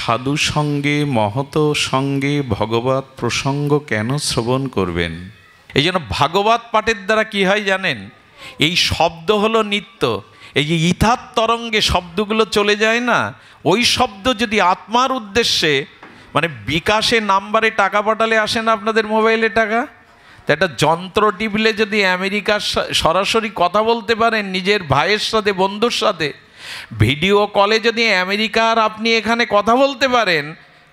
সাধু সঙ্গে মহত সঙ্গে ভগবত প্রসঙ্গ কেন শ্রবণ করবেন? এই জন্য ভাগবত পাঠের দ্বারা কি হয় জানেন? এই শব্দ হলো নিত্য, এই যে ইথার তরঙ্গে শব্দগুলো চলে যায় না, ওই শব্দ যদি আত্মার উদ্দেশ্যে, মানে বিকাশে নাম্বারে টাকা পাঠালে আসে না আপনাদের মোবাইলে টাকা, তো একটা যন্ত্র টিপলে যদি আমেরিকার সরাসরি কথা বলতে পারেন নিজের ভাইয়ের সাথে, বন্ধুর সাথে, ভিডিও কলে যদি আমেরিকার আপনি এখানে কথা বলতে পারেন,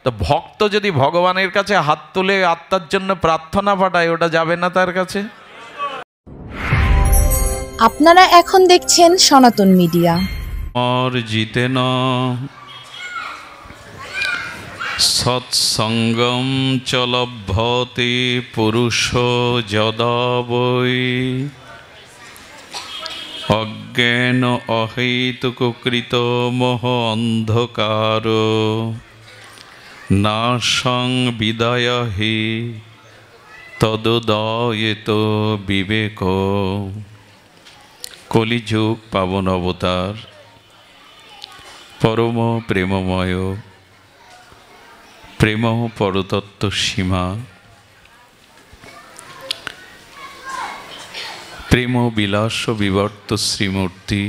তো ভক্ত যদি ভগবানের কাছে হাত তুলে আত্মার জন্য প্রার্থনা পাঠায়, ওটা যাবে না তার কাছে? আপনারা এখন দেখছেন সনাতন মিডিয়া। জিতেন সৎসঙ্গম চ লভ্যতে পুরুষ যদা বৈ অজ্ঞান অহেতুকৃত মোহ অন্ধকার নাশং বিদায় হি তদুদয়েত বিবেক। কলিযুগ পাবন অবতার পরম প্রেমময় প্রেম পরতত্ত্ব সীমা প্রেম বিলাস বিবর্ত শ্রীমূর্তি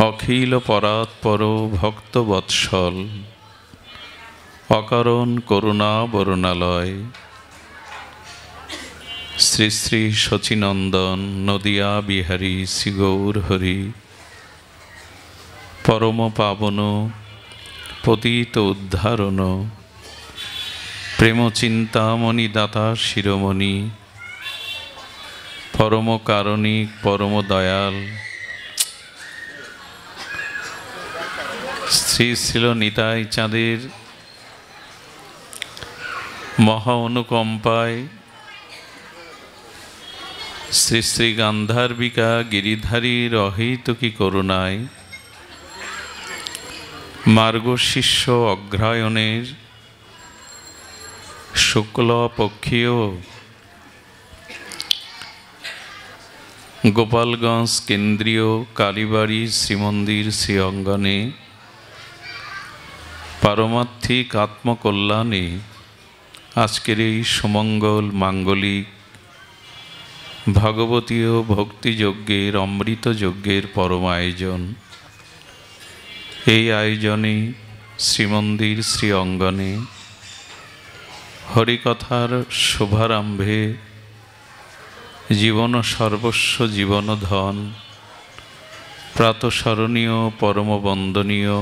অখিল পরাৎপর ভক্তবৎসল অকারণ করুণা বরুণালয় শ্রী শ্রী শচীনন্দন নদিয়া বিহারী শ্রী গৌর হরি পরম পাবন পতিত উদ্ধারণ প্রেম চিন্তামণি দাতা শিরোমণি পরম কারণিক পরম দয়াল শ্রী শ্রীল নিতাই চাঁদের মহা অনুকম্পায় শ্রী শ্রী গান্ধার্বিকা গিরিধারীর অহৈতুকী করুণায় মার্গশিষ্য অগ্রহায়ণের শুক্লপক্ষীয় গোপালগঞ্জ কেন্দ্রীয় কালীবাড়ি শ্রীমন্দির শ্রী অঙ্গনে পারমার্থিক আত্মকল্যাণে আজকের এই সুমঙ্গল মাঙ্গলিক ভাগবতীয় ভক্তিযজ্ঞের অমৃত যজ্ঞের পরম আয়োজন। এই আয়োজনে শ্রীমন্দির শ্রী অঙ্গনে হরিকথার শুভারম্ভে জীবন সর্বস্ব জীবন ধন প্রাতঃস্মরণীয় পরম বন্দনীয়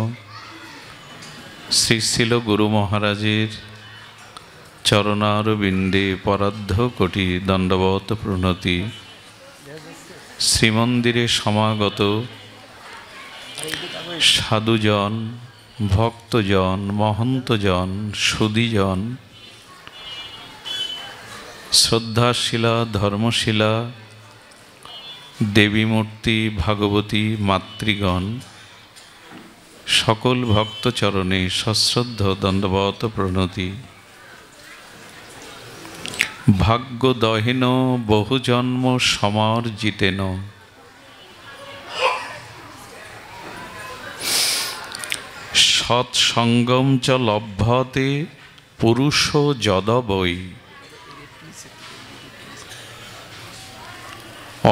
শ্রী শ্রীল গুরু মহারাজের চরণারবিন্দে পরার্ধ কোটি দণ্ডবত প্রণতি। শ্রীমন্দিরে সমাগত সাধুজন, ভক্তজন, মহন্তজন, সুধীজন, শ্রদ্ধাশীলা ধর্মশীলা দেবীমূর্তি ভাগবতী মাতৃগণ, সকল ভক্তচরণে সশ্রদ্ধ দণ্ডবত প্রণতি। ভাগ্যদহেন বহুজন্ম সমর্জিতেন সৎসঙ্গম চ লভ্যতে পুরুষ যদ বৈ।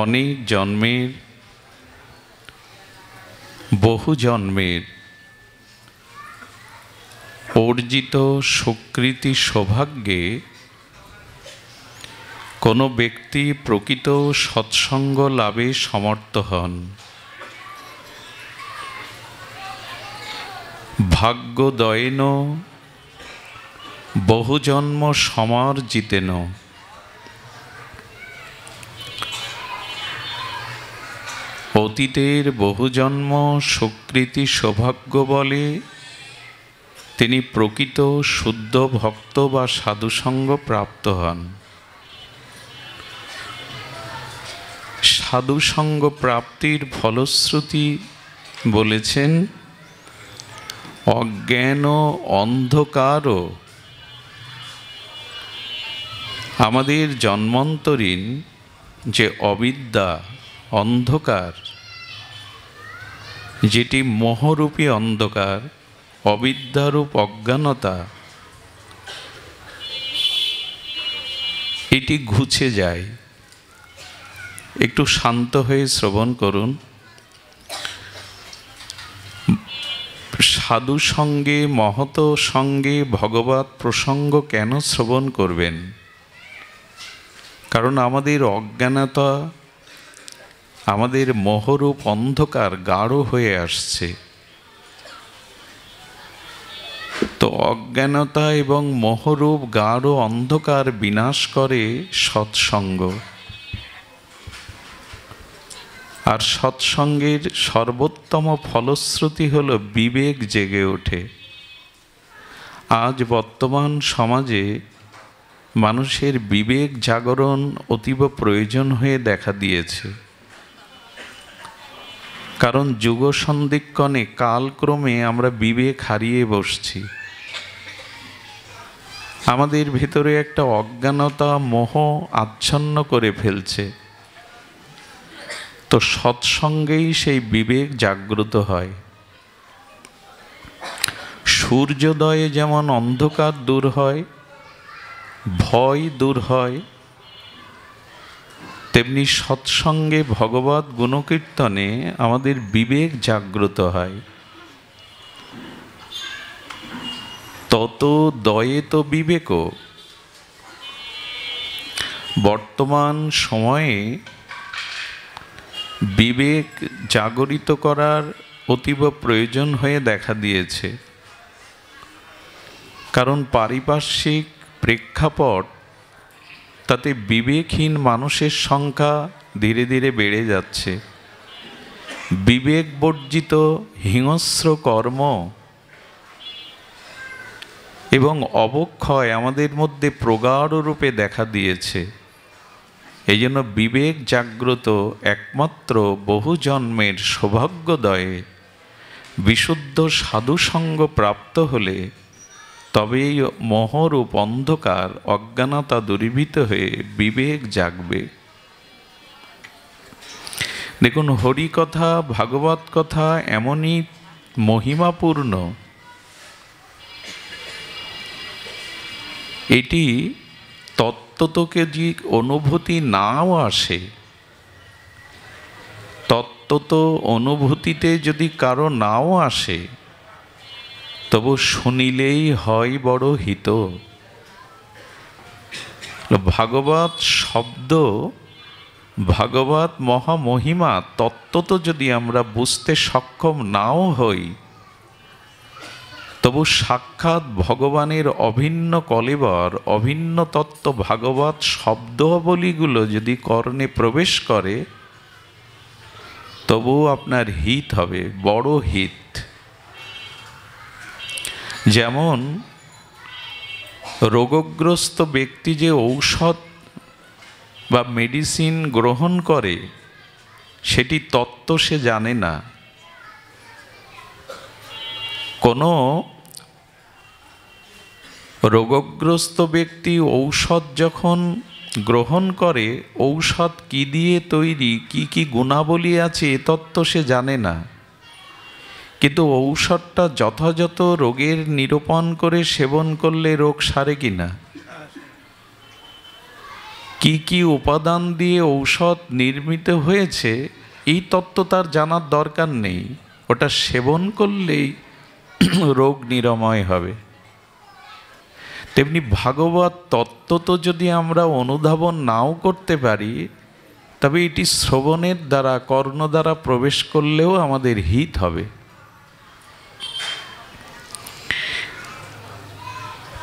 অনেক জন্মের, বহু জন্মের অর্জিত সুকৃতি সৌভাগ্যে কোনো ব্যক্তি প্রকৃত সৎসঙ্গ লাভে সমর্থ হন। ভাগ্যদয়েন বহুজন্ম সমর্জিতেন। অতীতের বহুজন্ম সুকৃতি সৌভাগ্য বলে তিনি প্রকৃত শুদ্ধ ভক্ত বা সাধুসঙ্গ প্রাপ্ত হন। সাধুসঙ্গ প্রাপ্তির ফলশ্রুতি বলেছেন অজ্ঞান অন্ধকারও। আমাদের জন্মান্তরীণ যে অবিদ্যা অন্ধকার, যেটি মোহরূপী অন্ধকার, অবিদ্যারূপ অজ্ঞানতা এটি ঘুচে যায়। একটু শান্ত হয়ে শ্রবণ করুন। সাধু সঙ্গে মহত সঙ্গে ভগবৎ প্রসঙ্গ কেন শ্রবণ করবেন? কারণ আমাদের অজ্ঞানতা, আমাদের মোহরূপ অন্ধকার গাঢ় হয়ে আসছে। তো অজ্ঞানতা এবং মোহরূপ গাঢ় অন্ধকার বিনাশ করে সৎসঙ্গ। আর সৎসঙ্গের সর্বোত্তম ফলশ্রুতি হল বিবেক জেগে ওঠে। আজ বর্তমান সমাজে মানুষের বিবেক জাগরণ অতীব প্রয়োজন হয়ে দেখা দিয়েছে। কারণ যুগ সন্ধিক্ষণে কালক্রমে আমরা বিবেক হারিয়ে বসছি। আমাদের ভেতরে একটা অজ্ঞানতা মোহ আচ্ছন্ন করে ফেলছে। তো সৎসঙ্গেই সেই বিবেক জাগ্রত হয়। সূর্যোদয়ে যেমন অন্ধকার দূর হয়, ভয় দূর হয়, তেমনি সৎসঙ্গে ভগবৎ গুণকীর্তনে আমাদের বিবেক জাগ্রত হয়। তত দয়ে তো বিবেক। বর্তমান সময়ে বিবেক জাগরিত করার অতীব প্রয়োজন হয়ে দেখা দিয়েছে। কারণ পারিপার্শ্বিক প্রেক্ষাপট তাতে বিবেকহীন মানুষের সংখ্যা ধীরে ধীরে বেড়ে যাচ্ছে। বিবেক বর্জিত হিংস্র কর্ম এবং অবক্ষয় আমাদের মধ্যে প্রগাঢ় রূপে দেখা দিয়েছে। এই জন্য বিবেক জাগ্রত একমাত্র বহু জন্মের সৌভাগ্যদয়ে বিশুদ্ধ সাধুসঙ্গ প্রাপ্ত হলে তবেই মোহরূপ অন্ধকার অজ্ঞানতা দূরীভূত হয়ে বিবেক জাগবে। দেখুন, হরিকথা ভাগবত কথা এমনই মহিমাপূর্ণ, এটি তত্ত্বকে যে অনুভূতি নাও আসে, তত্ত্বত অনুভূতিতে যদি কারো নাও আসে, তবু শুনিলেই হয় বড় হিত। ভাগবত শব্দ, ভাগবত মহামহিমা তত্ত্বত যদি আমরা বুঝতে সক্ষম নাও হই, তবু সাক্ষাৎ ভগবানের অভিন্ন কলেবর, অভিন্ন তত্ত্ব ভাগবত শব্দাবলীগুলো যদি কর্ণে প্রবেশ করে, তবু আপনার হিত হবে, বড় হিত। যেমন রোগগ্রস্ত ব্যক্তি যে ঔষধ বা মেডিসিন গ্রহণ করে, সেটি তত্ত্ব সে জানে না। কোনো রোগগ্রস্ত ব্যক্তি ঔষধ যখন গ্রহণ করে, ঔষধ কি দিয়ে তৈরি, কি কি গুণাবলী আছে, এ তত্ত্ব সে জানে না। কিন্তু ঔষধটা যথাযথ রোগের নিরূপণ করে সেবন করলে রোগ সারে কিনা, কি কি উপাদান দিয়ে ঔষধ নির্মিত হয়েছে, এই তত্ত্ব তার জানার দরকার নেই। ওটা সেবন করলেই রোগ নিরাময় হবে। তেমনি ভাগবত তত্ত্ব তো যদি আমরা অনুধাবন নাও করতে পারি, তবে এটি শ্রবণের দ্বারা, কর্ণ দ্বারা প্রবেশ করলেও আমাদের হিত হবে।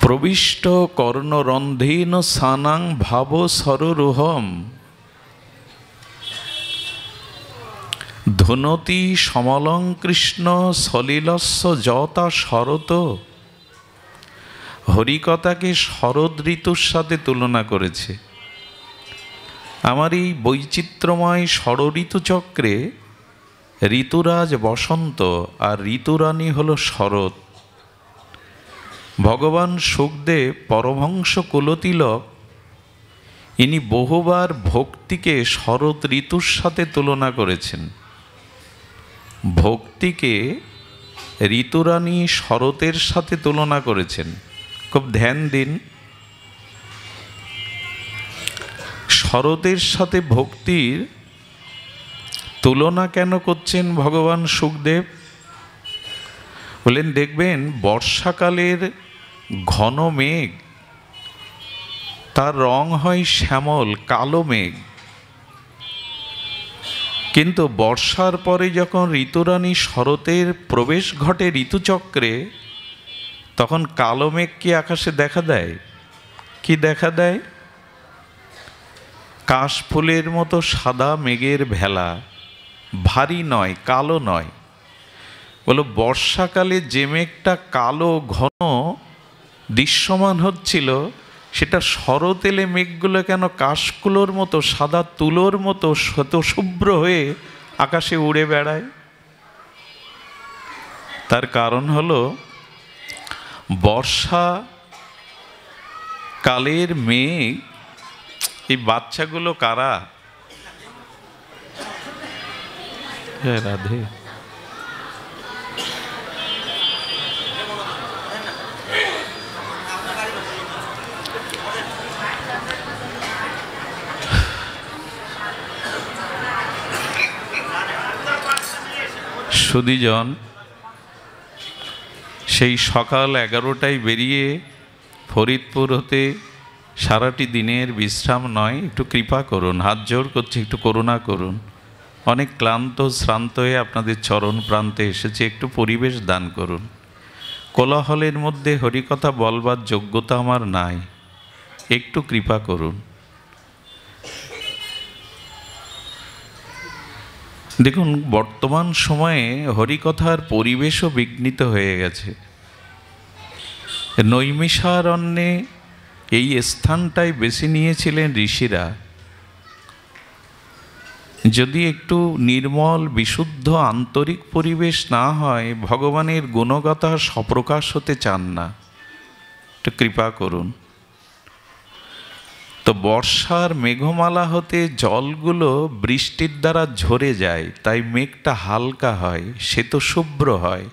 প্রবিষ্ট কর্ণরন্ধ্রেন সানাং ভাব সরোরোহম ধুনতি সমলং কৃষ্ণ সলিলস্য যতা শরত। হরিকথাকে শরৎ ঋতুর সাথে তুলনা করেছে। আমার এই বৈচিত্র্যময় ষড়ঋতু চক্রে ঋতুরাজ বসন্ত আর ঋতুরানী হল শরৎ। ভগবান সুখদেব পরমহংস কুলতিলক ইনি বহুবার ভক্তিকে শরৎ ঋতুর সাথে তুলনা করেছেন। ভক্তিকে ঋতুরানী শরতের সাথে তুলনা করেছেন। খুব ধ্যান দিন, শরতের সাথে ভক্তির তুলনা কেন করছেন ভগবান শুকদেব? বলেন, দেখবেন বর্ষাকালের ঘন মেঘ তার রং হয় শ্যামল কালো মেঘ, কিন্তু বর্ষার পরে যখন ঋতুরানী শরতের প্রবেশ ঘটে ঋতুচক্রে, তখন কালো মেঘ কি আকাশে দেখা দেয়? কি দেখা দেয়? কাশফুলের মতো সাদা মেঘের ভেলা, ভারী নয়, কালো নয়। বলো, বর্ষাকালে যে মেঘটা কালো ঘন দৃশ্যমান হচ্ছিল, সেটা শরৎ এলে মেঘগুলো কেন কাশগুলোর মতো সাদা তুলোর মতো শ্বেতশুভ্র হয়ে আকাশে উড়ে বেড়ায়? তার কারণ হলো বর্ষা কালের মেঘ। এই বাচ্চাগুলো কারা? রাধে। সুধীজন, সেই সকাল 11টায় বেরিয়ে ফরিদপুর হতে সারাটি দিনের বিশ্রাম নয়, একটু কৃপা করুন, হাত জোর করছি, একটু করুণা করুন। অনেক ক্লান্ত শ্রান্ত হয়ে আপনাদের চরণ প্রান্তে এসেছে, একটু পরিবেশ দান করুন। কোলাহলের মধ্যে হরিকথা বলবার যোগ্যতা আমার নাই, একটু কৃপা করুন। দেখুন, বর্তমান সময়ে হরিকথার পরিবেশও বিঘ্নিত হয়ে গেছে। নৈমিষারণ্যে এই স্থানটাই বেছে নিয়েছিলেন ঋষিরা। যদি একটু নির্মল বিশুদ্ধ আন্তরিক পরিবেশ না হয়, ভগবানের গুণগাথা স্বপ্রকাশ হতে চান না। একটু কৃপা করুন। তো বর্ষার মেঘমালা হতে জলগুলো বৃষ্টির দ্বারা ঝরে যায়, তাই মেঘটা হালকা হয়, শ্বেতশুভ্র হয়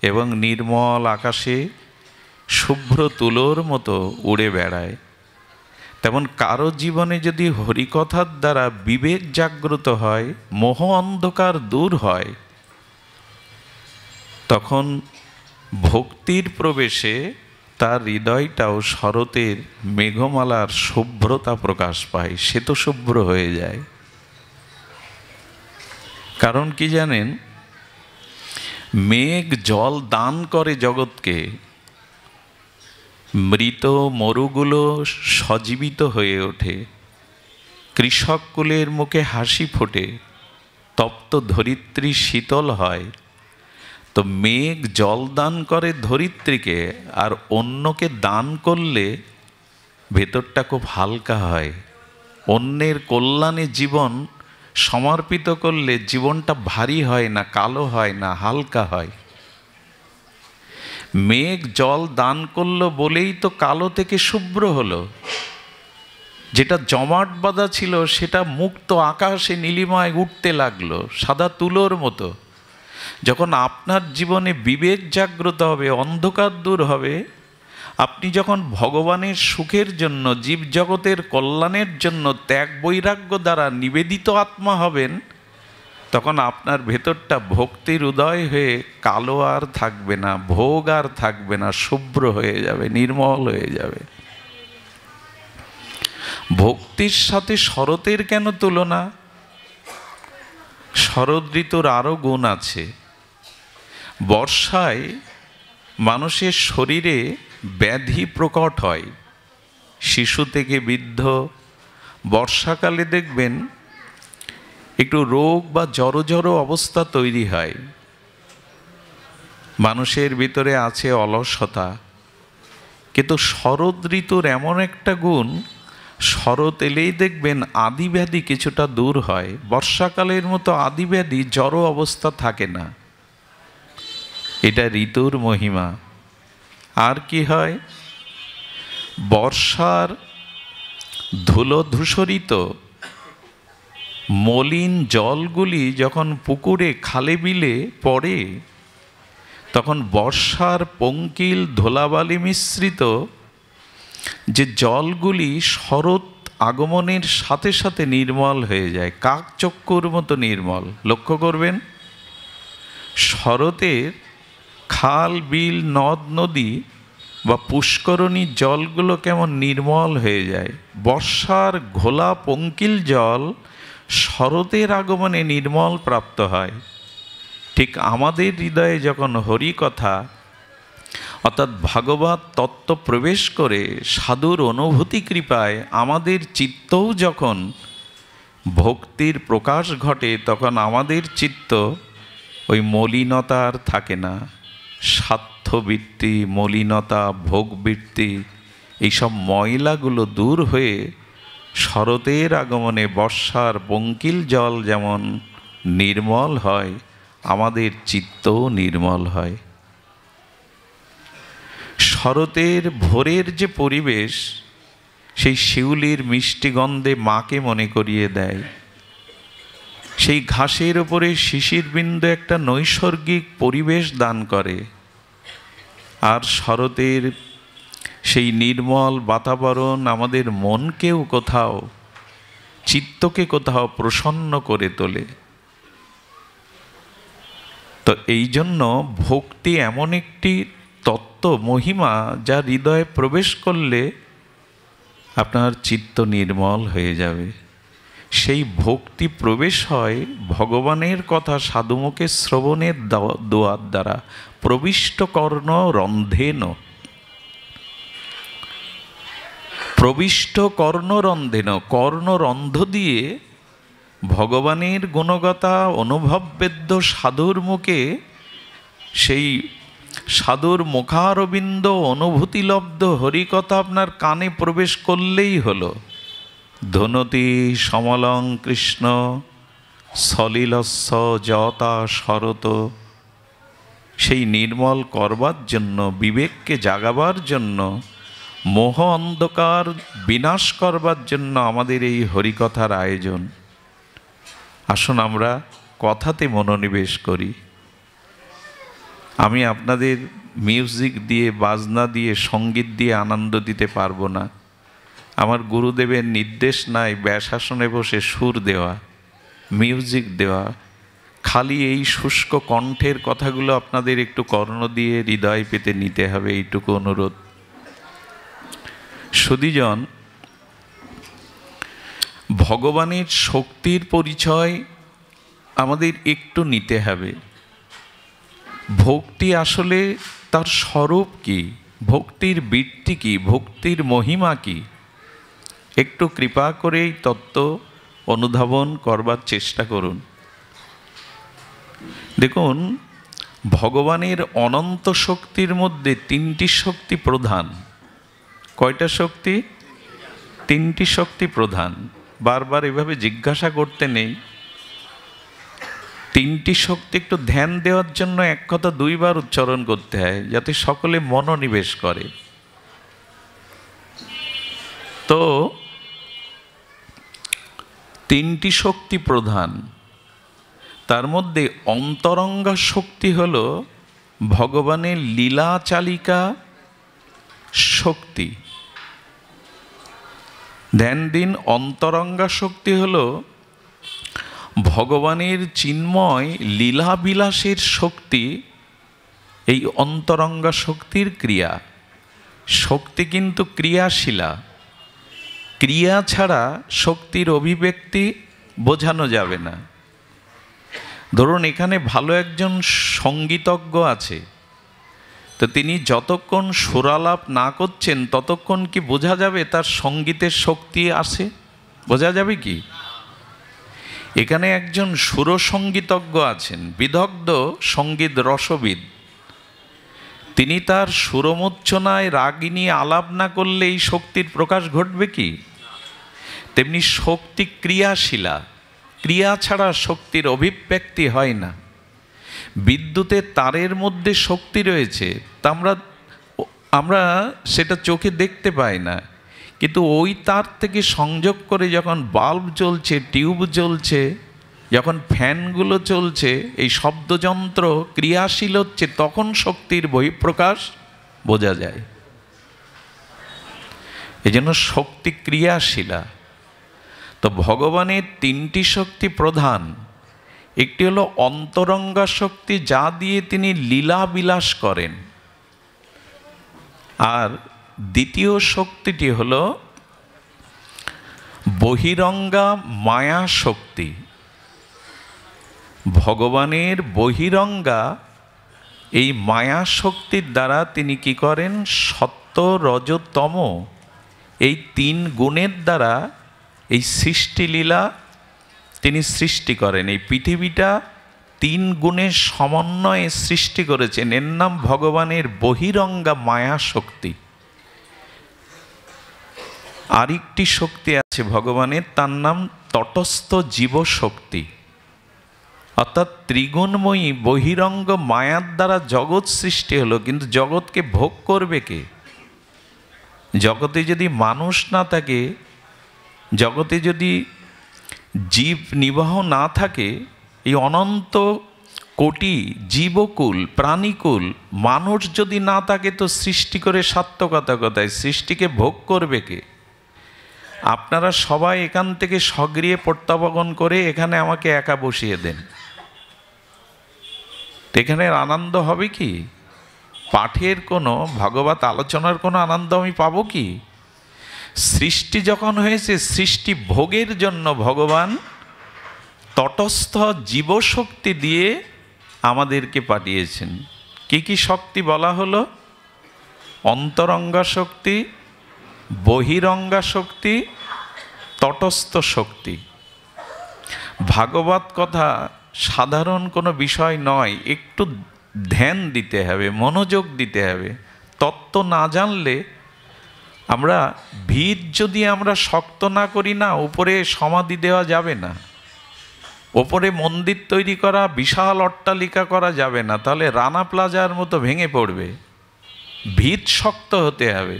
এবং নির্মল আকাশে শুভ্র তুলোর মতো উড়ে বেড়ায়। তেমন কারো জীবনে যদি হরিকথার দ্বারা বিবেক জাগ্রত হয়, মোহ অন্ধকার দূর হয়, তখন ভক্তির প্রবেশে তার হৃদয়টাও শরতের মেঘমালার শুভ্রতা প্রকাশ পায়, শ্বেতশুভ্র হয়ে যায়। কারণ কি জানেন? মেঘ জল দান করে জগৎকে, মৃত মরুগুলো সজীবিত হয়ে ওঠে, কৃষক কুলের মুখে হাসি ফোটে, তপ্ত ধরিত্রী শীতল হয়। তো মেঘ জল দান করে ধরিত্রীকে, আর অন্যকে দান করলে ভেতরটা খুব হালকা হয়। অন্যের কল্যাণে জীবন সমর্পিত করলে জীবনটা ভারী হয় না, কালো হয় না, হালকা হয়। মেঘ জল দান করলো বলেই তো কালো থেকে শুভ্র হলো। যেটা জমাট বাঁধা ছিল সেটা মুক্ত আকাশে নীলিমায় উঠতে লাগলো, সাদা তুলোর মতো। যখন আপনার জীবনে বিবেক জাগ্রত হবে, অন্ধকার দূর হবে, আপনি যখন ভগবানের সুখের জন্য, জীবজগতের কল্যাণের জন্য ত্যাগ বৈরাগ্য দ্বারা নিবেদিত আত্মা হবেন, তখন আপনার ভেতরটা ভক্তির উদয় হয়ে কালো আর থাকবে না, ভোগ আর থাকবে না, শুভ্র হয়ে যাবে, নির্মল হয়ে যাবে। ভক্তির সাথে শরতের কেন তুলনা? শরৎ ঋতুর আরও গুণ আছে। বর্ষায় মানুষের শরীরে ব্যাধি প্রকট হয়, শিশু থেকে বৃদ্ধ। বর্ষাকালে দেখবেন একটু রোগ বা জড়ো জড়ো অবস্থা তৈরি হয়। মানুষের ভিতরে আছে অলসতা। কিন্তু শরৎ ঋতুর এমন একটা গুণ, শরৎ এলেই দেখবেন আদিব্যাধি কিছুটা দূর হয়। বর্ষাকালের মতো আদিব্যাধি জড়ো অবস্থা থাকে না। এটা ঋতুর মহিমা। আর কি হয়? বর্ষার ধুলো ধূসরিত মলিন জলগুলি যখন পুকুরে খালে বিলে পড়ে, তখন বর্ষার পঙ্কিল ধুলাবালি মিশ্রিত যে জলগুলি শরৎ আগমনের সাথে সাথে নির্মল হয়ে যায়, কাকচক্কুর মতো নির্মল। লক্ষ্য করবেন, শরতের খাল বিল নদ নদী বা পুষ্করণীর জলগুলো কেমন নির্মল হয়ে যায়। বর্ষার ঘোলা পঙ্কিল জল শরতের আগমনে নির্মল প্রাপ্ত হয়। ঠিক আমাদের হৃদয়ে যখন হরি কথা অর্থাৎ ভাগবত তত্ত্ব প্রবেশ করে সাধুর অনুভূতি কৃপায় আমাদের চিত্তও যখন ভক্তির প্রকাশ ঘটে, তখন আমাদের চিত্ত ওই মলিনতা আর থাকে না। স্বার্থবৃত্তি, মলিনতা, ভোগবৃত্তি, এইসব ময়লাগুলো দূর হয়ে শরতের আগমনে বর্ষার পঙ্কিল জল যেমন নির্মল হয়, আমাদের চিত্তও নির্মল হয়। শরতের ভোরের যে পরিবেশ, সেই শিউলির মিষ্টি গন্ধে মাকে মনে করিয়ে দেয়। সেই ঘাসের ওপরে শিশির বিন্দু একটা নৈসর্গিক পরিবেশ দান করে। আর শরতের সেই নির্মল বাতাবরণ আমাদের মনকেও কোথাও, চিত্তকে কোথাও প্রসন্ন করে তোলে। তো এই জন্য ভক্তি এমন একটি তত্ত্ব, মহিমা, যা হৃদয়ে প্রবেশ করলে আপনার চিত্ত নির্মল হয়ে যাবে। সেই ভক্তি প্রবেশ হয় ভগবানের কথা সাধুমুখে শ্রবণের দোয়ার দ্বারা। প্রবিষ্ট কর্ণ রন্ধেন, প্রবিষ্ট কর্ণরন্ধেন, কর্ণরন্ধ দিয়ে ভগবানের গুণগতা অনুভববেদ্য সাধুর মুখে, সেই সাধুর মুখারবিন্দ অনুভূতিলব্ধ হরিকথা আপনার কানে প্রবেশ করলেই হলো। ধনতি সমলং কৃষ্ণ সলিলস্য যতা শরত। সেই নির্মল করবার জন্য, বিবেককে জাগাবার জন্য, মোহ অন্ধকার বিনাশ করবার জন্য আমাদের এই হরিকথার আয়োজন। আসুন আমরা কথাতে মনোনিবেশ করি। আমি আপনাদের মিউজিক দিয়ে, বাজনা দিয়ে, সঙ্গীত দিয়ে আনন্দ দিতে পারবো না। আমার গুরুদেবের নির্দেশ নাই ব্যাসাসনে বসে সুর দেওয়া, মিউজিক দেওয়া। খালি এই শুষ্ক কণ্ঠের কথাগুলো আপনাদের একটু কর্ণ দিয়ে হৃদয় পেতে নিতে হবে, এইটুকু অনুরোধ। সুধীজন, ভগবানের শক্তির পরিচয় আমাদের একটু নিতে হবে। ভক্তি আসলে তার স্বরূপ কি, ভক্তির বৃত্তি কি, ভক্তির মহিমা কি, একটু কৃপা করে এই তত্ত্ব অনুধাবন করবার চেষ্টা করুন। দেখুন, ভগবানের অনন্ত শক্তির মধ্যে তিনটি শক্তি প্রধান। কয়টা শক্তি? তিনটি শক্তি প্রধান। বারবার এভাবে জিজ্ঞাসা করতে নেই। তিনটি শক্তি একটু ধ্যান দেওয়ার জন্য এক কথা দুইবার উচ্চারণ করতে হয়, যাতে সকলে মনোনিবেশ করে। তো তিনটি শক্তি প্রধান, তার মধ্যে অন্তরঙ্গা শক্তি হল ভগবানের লীলা চালিকা শক্তি। ধ্যান দিন, অন্তরঙ্গা শক্তি হল ভগবানের চিন্ময় লীলা বিলাসের শক্তি। এই অন্তরঙ্গা শক্তির ক্রিয়া, শক্তি কিন্তু ক্রিয়াশীলা। ক্রিয়া ছাড়া শক্তির অভিব্যক্তি বোঝানো যাবে না। ধরুন, এখানে ভালো একজন সঙ্গীতজ্ঞ আছে, তো তিনি যতক্ষণ সুরালাপ না করছেন ততক্ষণ কি বোঝা যাবে তার সঙ্গীতের শক্তি আছে? বোঝা যাবে কি? এখানে একজন সুরসঙ্গীতজ্ঞ আছেন, বিদগ্ধ সঙ্গীত রসবিদ। তিনি তার সুরমূর্ছনায় রাগিনী আলাপ না করলে এই শক্তির প্রকাশ ঘটবে কি? তেমনি শক্তি ক্রিয়াশীলা, ক্রিয়া ছাড়া শক্তির অভিব্যক্তি হয় না। বিদ্যুতের তারের মধ্যে শক্তি রয়েছে, তা আমরা সেটা চোখে দেখতে পাই না, কিন্তু ওই তার থেকে সংযোগ করে যখন বাল্ব জ্বলছে, টিউব জ্বলছে, যখন ফ্যানগুলো চলছে, এই শব্দযন্ত্র ক্রিয়াশীল হচ্ছে, তখন শক্তির বহিঃপ্রকাশ বোঝা যায়। এই জন্য শক্তি ক্রিয়াশীলা। তো ভগবানের তিনটি শক্তি প্রধান। একটি হলো অন্তরঙ্গা শক্তি, যা দিয়ে তিনি লীলা বিলাস করেন। আর দ্বিতীয় শক্তিটি হলো বহিরঙ্গা মায়া শক্তি। ভগবানের বহিরঙ্গা এই মায়া শক্তির দ্বারা তিনি কি করেন? সত্য, রজ, তম এই তিন গুণের দ্বারা এই সৃষ্টিলীলা তিনি সৃষ্টি করেন। এই পৃথিবীটা তিন গুণের সমন্বয়ে সৃষ্টি করেছেন। এর নাম ভগবানের বহিরঙ্গা মায়া শক্তি। আরেকটি শক্তি আছে ভগবানের, তার নাম তটস্থ জীব শক্তি। অর্থাৎ ত্রিগুণময়ী বহিরঙ্গ মায়ার দ্বারা জগৎ সৃষ্টি হলো, কিন্তু জগৎকে ভোগ করবে কে? জগতে যদি মানুষ না থাকে, জগতে যদি জীব নিবাহ না থাকে, এই অনন্ত কোটি জীবকুল প্রাণীকুল মানুষ যদি না থাকে, তো সৃষ্টি করে সার্থকতা কোথায়? সৃষ্টিকে ভোগ করবে কে? আপনারা সবাই এখান থেকে সগৃহে প্রত্যাবর্তন করে এখানে আমাকে একা বসিয়ে দেন, এখানে আনন্দ হবে কি? পাঠের কোনো ভাগবত আলোচনার কোনো আনন্দ আমি পাবো কি? সৃষ্টি যখন হয়েছে, সৃষ্টি ভোগের জন্য ভগবান তটস্থ জীবশক্তি দিয়ে আমাদেরকে পাঠিয়েছেন। কি কি শক্তি বলা হলো? অন্তরঙ্গা শক্তি, বহিরঙ্গা শক্তি, তটস্থ শক্তি। ভাগবত কথা সাধারণ কোনো বিষয় নয়, একটু ধ্যান দিতে হবে, মনোযোগ দিতে হবে। তত্ত্ব না জানলে আমরা ভিত যদি আমরা শক্ত না করি না, উপরে সমাধি দেওয়া যাবে না, ওপরে মন্দির তৈরি করা, বিশাল অট্টালিকা করা যাবে না, তাহলে রানা প্লাজার মতো ভেঙে পড়বে। ভিত শক্ত হতে হবে।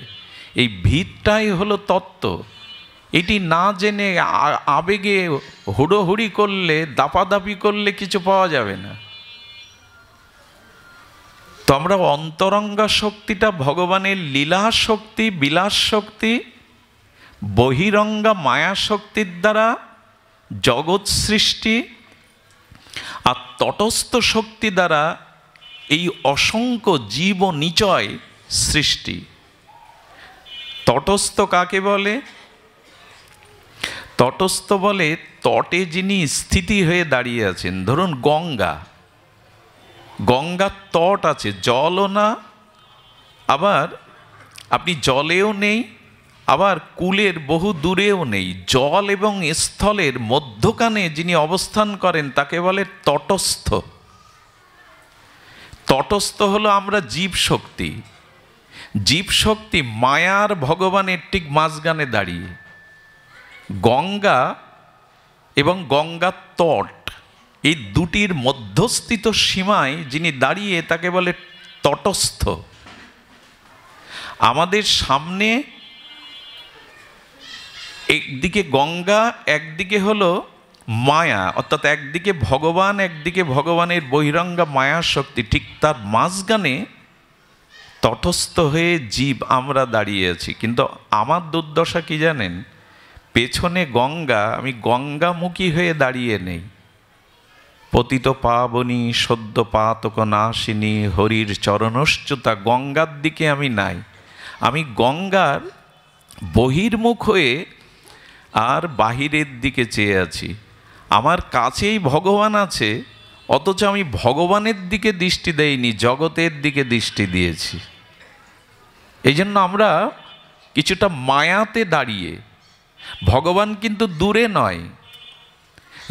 এই ভিতটাই হলো তত্ত্ব। এটি না জেনে আবেগে হুড়োহুড়ি করলে, দাপাদাপি করলে কিছু পাওয়া যাবে না। তো আমরা অন্তরঙ্গা শক্তিটা ভগবানের লীলা শক্তি, বিলাস শক্তি, বহিরঙ্গা মায়া শক্তির দ্বারা জগৎ সৃষ্টি, আর তটস্থ শক্তি দ্বারা এই অসংখ্য জীব নিচয় সৃষ্টি। তটস্থ কাকে বলে? তটস্থ বলে তটে যিনি স্থিতি হয়ে দাঁড়িয়ে আছেন। ধরুন গঙ্গা, গঙ্গার তট আছে, জলও না, আবার আপনি জলেও নেই, আবার কূলের বহু দূরেও নেই। জল এবং স্থলের মধ্যখানে যিনি অবস্থান করেন তাকে বলে তটস্থ। তটস্থ হলো আমরা জীব শক্তি। জীব শক্তি মায়ার ভগবানের ঠিক মাঝখানে দাঁড়িয়ে। গঙ্গা এবং গঙ্গার তট, এই দুটির মধ্যস্থিত সীমায় যিনি দাঁড়িয়ে তাকে বলে তটস্থ। আমাদের সামনে একদিকে গঙ্গা, একদিকে হলো মায়া, অর্থাৎ একদিকে ভগবান, একদিকে ভগবানের বহিরঙ্গা মায়া শক্তি, ঠিক তার মাঝখানে তটস্থ হয়ে জীব আমরা দাঁড়িয়ে আছি। কিন্তু আমার দুর্দশা কি জানেন? পেছনে গঙ্গা, আমি গঙ্গামুখী হয়ে দাঁড়িয়ে নেই। পতিত পাবনী সদ্য পাতক নাশিনী হরির চরণশ্চ্যুতা, গঙ্গার দিকে আমি নাই, আমি গঙ্গার বহির্মুখ হয়ে আর বাহিরের দিকে চেয়ে আছি। আমার কাছেই ভগবান আছে, অথচ আমি ভগবানের দিকে দৃষ্টি দেইনি, জগতের দিকে দৃষ্টি দিয়েছি। এই জন্য আমরা কিছুটা মায়াতে দাঁড়িয়ে। ভগবান কিন্তু দূরে নয়।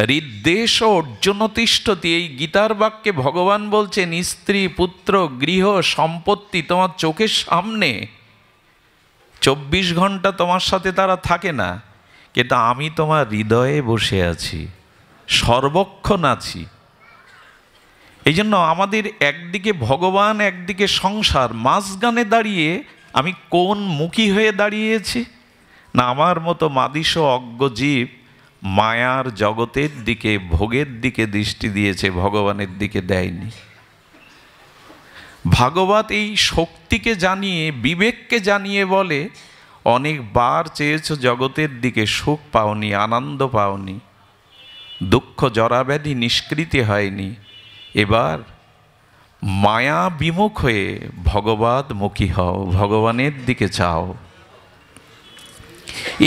হৃদ্দেশ অর্জুনতিষ্ঠতি, এই গীতার বাক্যে ভগবান বলছেন স্ত্রী, পুত্র, গৃহ, সম্পত্তি তোমার চোখের সামনে, 24 ঘন্টা তোমার সাথে তারা থাকে না, কিন্তু আমি তোমার হৃদয়ে বসে আছি, সর্বক্ষণ আছি। এই জন্য আমাদের একদিকে ভগবান, একদিকে সংসার, মাঝখানে দাঁড়িয়ে আমি কোন মুখী হয়ে দাঁড়িয়েছি? না আমার মতো মাদিস অজ্ঞ জীব মায়ার জগতের দিকে, ভোগের দিকে দৃষ্টি দিয়েছে, ভগবানের দিকে দেয়নি। ভাগবত এই শক্তিকে জানিয়ে, বিবেককে জানিয়ে বলে, অনেকবার চেয়েছো জগতের দিকে, সুখ পাওনি, আনন্দ পাওনি, দুঃখ জরাব্যাধি নিষ্কৃতি হয়নি, এবার মায়া বিমুখ হয়ে ভগবতমুখী হও, ভগবানের দিকে চাও।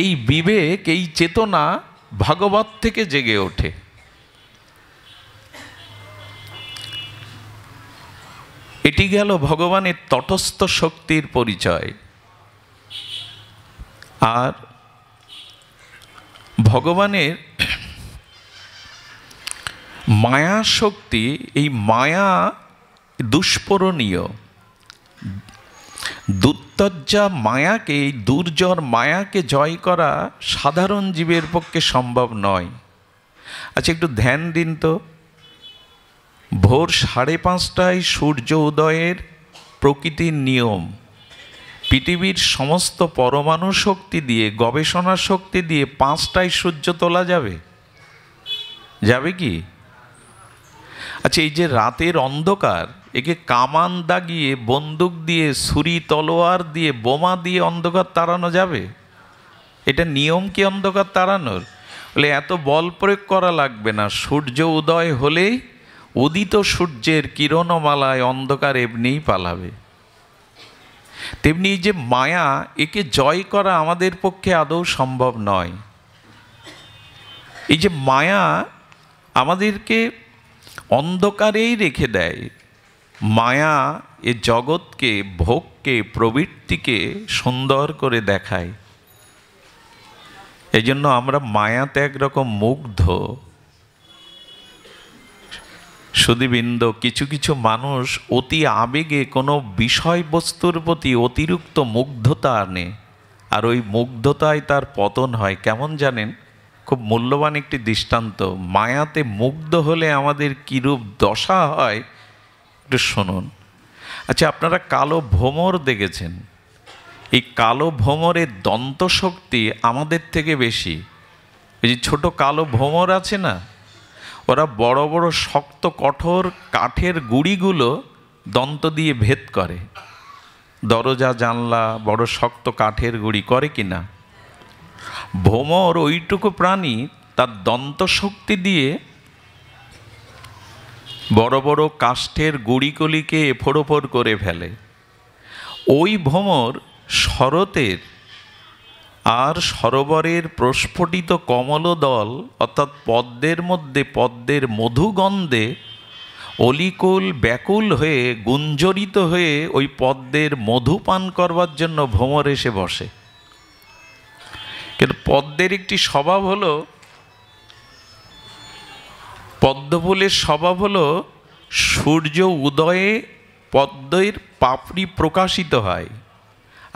এই বিবেক, এই চেতনা ভাগবত থেকে জেগে ওঠে। এটি গেল ভগবানের তটস্থ শক্তির পরিচয়। আর ভগবানের মায়া শক্তি, এই মায়া দুষ্পরণীয়। দুত্তজ্জা মায়াকে, এই দুর্জর মায়াকে জয় করা সাধারণ জীবের পক্ষে সম্ভব নয়। আচ্ছা, একটু ধ্যান দিন তো, ভোর 5:30টায় সূর্য উদয়ের প্রকৃতির নিয়ম, পৃথিবীর সমস্ত পরমাণু শক্তি দিয়ে, গবেষণা শক্তি দিয়ে 5টায় সূর্য তোলা যাবে? যাবে কি? আচ্ছা, এই যে রাতের অন্ধকার, একে কামান দাগিয়ে, বন্দুক দিয়ে, ছুরি তলোয়ার দিয়ে, বোমা দিয়ে অন্ধকার তাড়ানো যাবে? এটা নিয়ম কি অন্ধকার তাড়ানোর? বলে এত বল প্রয়োগ করা লাগবে না, সূর্য উদয় হলেই উদিত সূর্যের কিরণমালায় অন্ধকার এমনিই পালাবে। তেমনি যে মায়া, একে জয় করা আমাদের পক্ষে আদৌ সম্ভব নয়। এই যে মায়া আমাদেরকে অন্ধকারেই রেখে দেয়। মায়া এ জগৎকে, ভোগকে, প্রবৃত্তিকে সুন্দর করে দেখায়। এই জন্য আমরা মায়াতে একরকম মুগ্ধ। সুধীবৃন্দ, কিছু কিছু মানুষ অতি আবেগে কোনো বিষয়বস্তুর প্রতি অতিরিক্ত মুগ্ধতা আনে, আর ওই মুগ্ধতায় তার পতন হয়। কেমন জানেন? খুব মূল্যবান একটি দৃষ্টান্ত। মায়াতে মুগ্ধ হলে আমাদের কীরূপ দশা হয় একটু শুনুন। আচ্ছা, আপনারা কালো ভ্রমর দেখেছেন? এই কালো ভ্রমরের দন্তশক্তি আমাদের থেকে বেশি। এই যে ছোট কালো ভ্রমর আছে না, ওরা বড় বড় শক্ত কঠোর কাঠের গুঁড়িগুলো দন্ত দিয়ে ভেদ করে। দরজা জানলা বড় শক্ত কাঠের গুঁড়ি করে কি না? ভ্রমর ওইটুকু প্রাণী তার দন্তশক্তি দিয়ে বড় বড় কাষ্ঠের গুঁড়িগুলিকে এফোড় ওপড় করে ফেলে। ওই ভ্রমর শরতের আর সরোবরের প্রস্ফুটিত কমলদল অর্থাৎ পদ্মের মধ্যে পদ্মের মধুগন্ধে অলিকুল ব্যাকুল হয়ে, গুঞ্জরিত হয়ে ওই পদ্মের মধু পান করবার জন্য ভ্রমর এসে বসে। কিন্তু পদ্মের একটি স্বভাব হলো, পদ্মফুলের স্বভাব হলো সূর্য উদয়ে পদ্মের পাপড়ি প্রকাশিত হয়,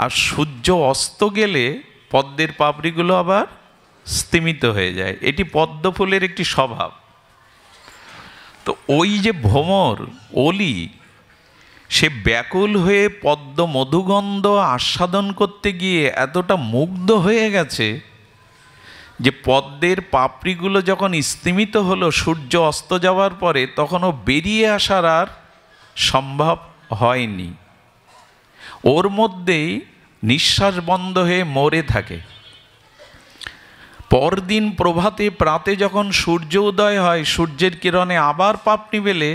আর সূর্য অস্ত গেলে পদ্মের পাপড়িগুলো আবার স্তিমিত হয়ে যায়। এটি পদ্মফুলের একটি স্বভাব। তো ওই যে ভ্রমর অলি, সে ব্যাকুল হয়ে পদ্ম মধুগন্ধ আস্বাদন করতে গিয়ে এতটা মুগ্ধ হয়ে গেছে যে পদ্মের পাপড়িগুলো যখন স্তিমিত হলো সূর্য অস্ত যাওয়ার পরে, তখনও বেরিয়ে আসার আর সম্ভব হয়নি। ওর মধ্যেই নিঃশ্বাস বন্ধ হয়ে মরে থাকে। পরদিন প্রভাতে প্রাতে যখন সূর্য উদয় হয়, সূর্যের কিরণে আবার পাপড়ি মেলে,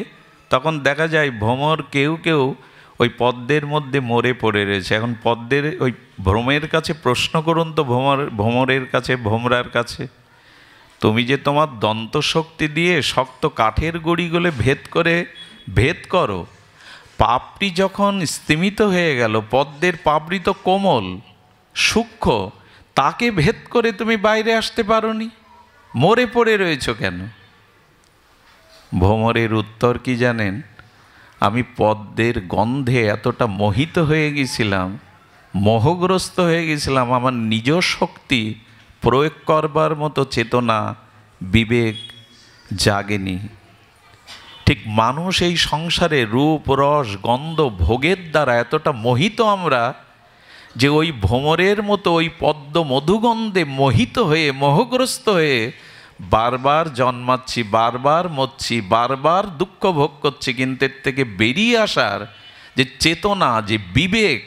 তখন দেখা যায় ভ্রমর কেউ কেউ ওই পদ্মের মধ্যে মরে পড়ে রয়েছে। এখন পদ্মের ওই ভ্রমের কাছে প্রশ্ন করুন তো, ভ্রমরের কাছে, ভ্রমরার কাছে, তুমি যে তোমার দন্তশক্তি দিয়ে শক্ত কাঠের গুঁড়িগুলো ভেদ করো, পাপড়ি যখন স্তিমিত হয়ে গেল, পদ্মের পাপড়ি তো কোমল সূক্ষ্ম, তাকে ভেদ করে তুমি বাইরে আসতে পারোনি, মরে পড়ে রয়েছ কেন? ভ্রমরের উত্তর কি জানেন? আমি পদ্মের গন্ধে এতটা মোহিত হয়ে গেছিলাম, মোহগ্রস্ত হয়ে গেছিলাম, আমার নিজ শক্তি প্রয়োগ করবার মতো চেতনা, বিবেক জাগেনি। ঠিক মানুষ এই সংসারে রূপ, রস, গন্ধ, ভোগের দ্বারা এতটা মোহিত আমরা যে ওই ভ্রমরের মতো ওই পদ্ম মধুগন্ধে মোহিত হয়ে, মোহগ্রস্ত হয়ে বারবার জন্মাচ্ছি, বারবার মরছি, বারবার দুঃখ ভোগ করছি, কিন্তু এর থেকে বেরিয়ে আসার যে চেতনা, যে বিবেক,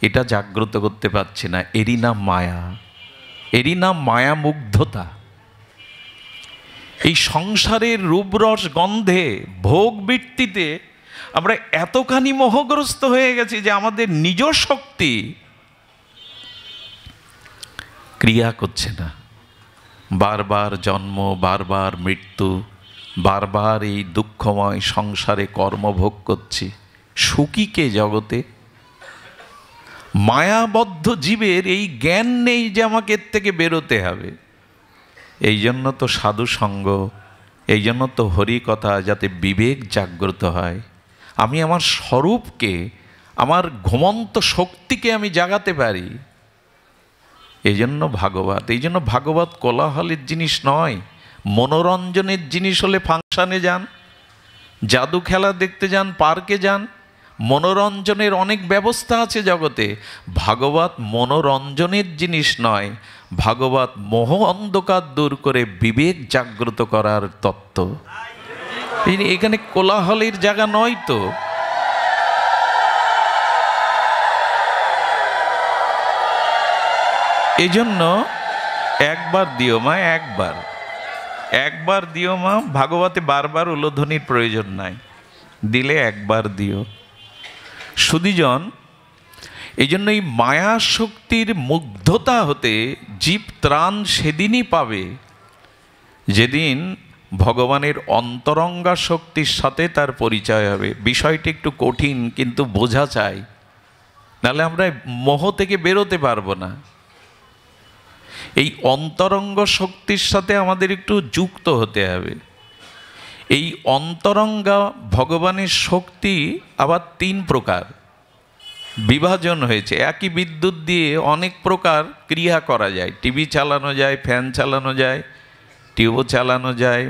এটা জাগ্রত করতে পারছি না। এরই নাম মায়া, এরই নাম মায়া মুগ্ধতা। এই সংসারের রূপরস গন্ধে, ভোগ বৃত্তিতে আমরা এতখানি মোহগ্রস্ত হয়ে গেছি যে আমাদের নিজ শক্তি ক্রিয়া করছে না। বারবার জন্ম, বারবার মৃত্যু, বারবার এই দুঃখময় সংসারে কর্মভোগ করছি। সুখী কে জগতে? মায়াবদ্ধ জীবের এই জ্ঞান নেই যে আমাকে এর থেকে বেরোতে হবে। এই জন্য তো সাধু সঙ্গ, এই জন্য তো হরি কথা, যাতে বিবেক জাগ্রত হয়। আমি আমার স্বরূপকে, আমার ঘুমন্ত শক্তিকে আমি জাগাতে পারি। এই জন্য ভাগবত, এই জন্য ভাগবত কোলাহলের জিনিস নয়, মনোরঞ্জনের জিনিস হলে ফাংশানে যান, জাদু খেলা দেখতে যান, পার্কে যান, মনোরঞ্জনের অনেক ব্যবস্থা আছে জগতে। ভাগবত মনোরঞ্জনের জিনিস নয়, ভাগবত মোহ অন্ধকার দূর করে বিবেক জাগ্রত করার তত্ত্ব। এখানে কোলাহলের জায়গা নয় তো। এই জন্য একবার দিও মা, একবার দিও মা। ভাগবতে বারবার উলোধ্বনির প্রয়োজন নাই, দিলে একবার দিও। সুধীজন, এই জন্য এই মায়া শক্তির মুগ্ধতা হতে জীব ত্রাণ সেদিনই পাবে যেদিন ভগবানের অন্তরঙ্গা শক্তির সাথে তার পরিচয় হবে। বিষয়টি একটু কঠিন, কিন্তু বোঝা চাই, নাহলে আমরা মোহ থেকে বেরোতে পারবো না। এই অন্তরঙ্গ শক্তির সাথে আমাদের একটু যুক্ত হতে হবে। এই অন্তরঙ্গা ভগবানের শক্তি আবার 3 প্রকার বিভাজন হয়েছে। একই বিদ্যুৎ দিয়ে অনেক প্রকার ক্রিয়া করা যায়। টিভি চালানো যায়, ফ্যান চালানো যায়, টিউবও চালানো যায়,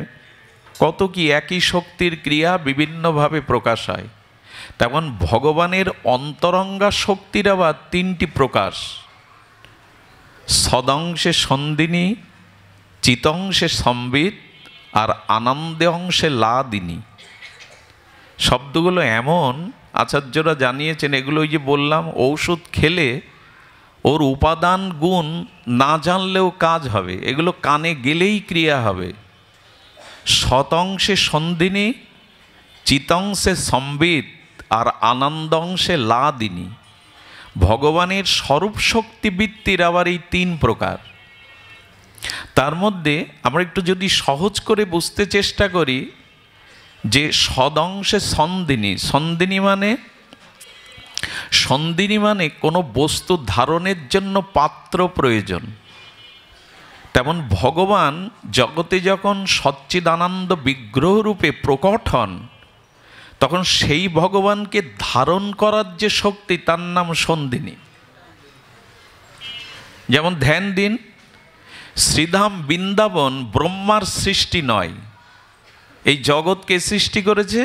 কত কি একই শক্তির ক্রিয়া বিভিন্নভাবে প্রকাশ হয়। তেমন ভগবানের অন্তরঙ্গা শক্তির আবার 3টি প্রকাশ: সদংশে সন্দিনী, চিতংশে সম্বিত, আর আনন্দে অংশে লাদিনী। শব্দগুলো এমন আচার্যরা জানিয়েছেন, এগুলো ওই যে বললাম, ঔষধ খেলে ওর উপাদান গুণ না জানলেও কাজ হবে, এগুলো কানে গেলেই ক্রিয়া হবে। শতংশে সন্দিনী, চিতংশে সম্বিত, আর আনন্দংশে লাদিনী। ভগবানের স্বরূপ শক্তি বৃত্তির আবার এই 3 প্রকার। তার মধ্যে আমরা একটু যদি সহজ করে বুঝতে চেষ্টা করি, যে সদংশে সন্দিনী, সন্দিনী মানে কোনো বস্তু ধারণের জন্য পাত্র প্রয়োজন। তেমন ভগবান জগতে যখন সচ্চিদানন্দ বিগ্রহ রূপে প্রকট হন, তখন সেই ভগবানকে ধারণ করার যে শক্তি, তার নাম সন্দিনী। যেমন ধ্যান দিন, শ্রীধাম বৃন্দাবন ব্রহ্মার সৃষ্টি নয়। এই জগৎকে সৃষ্টি করেছে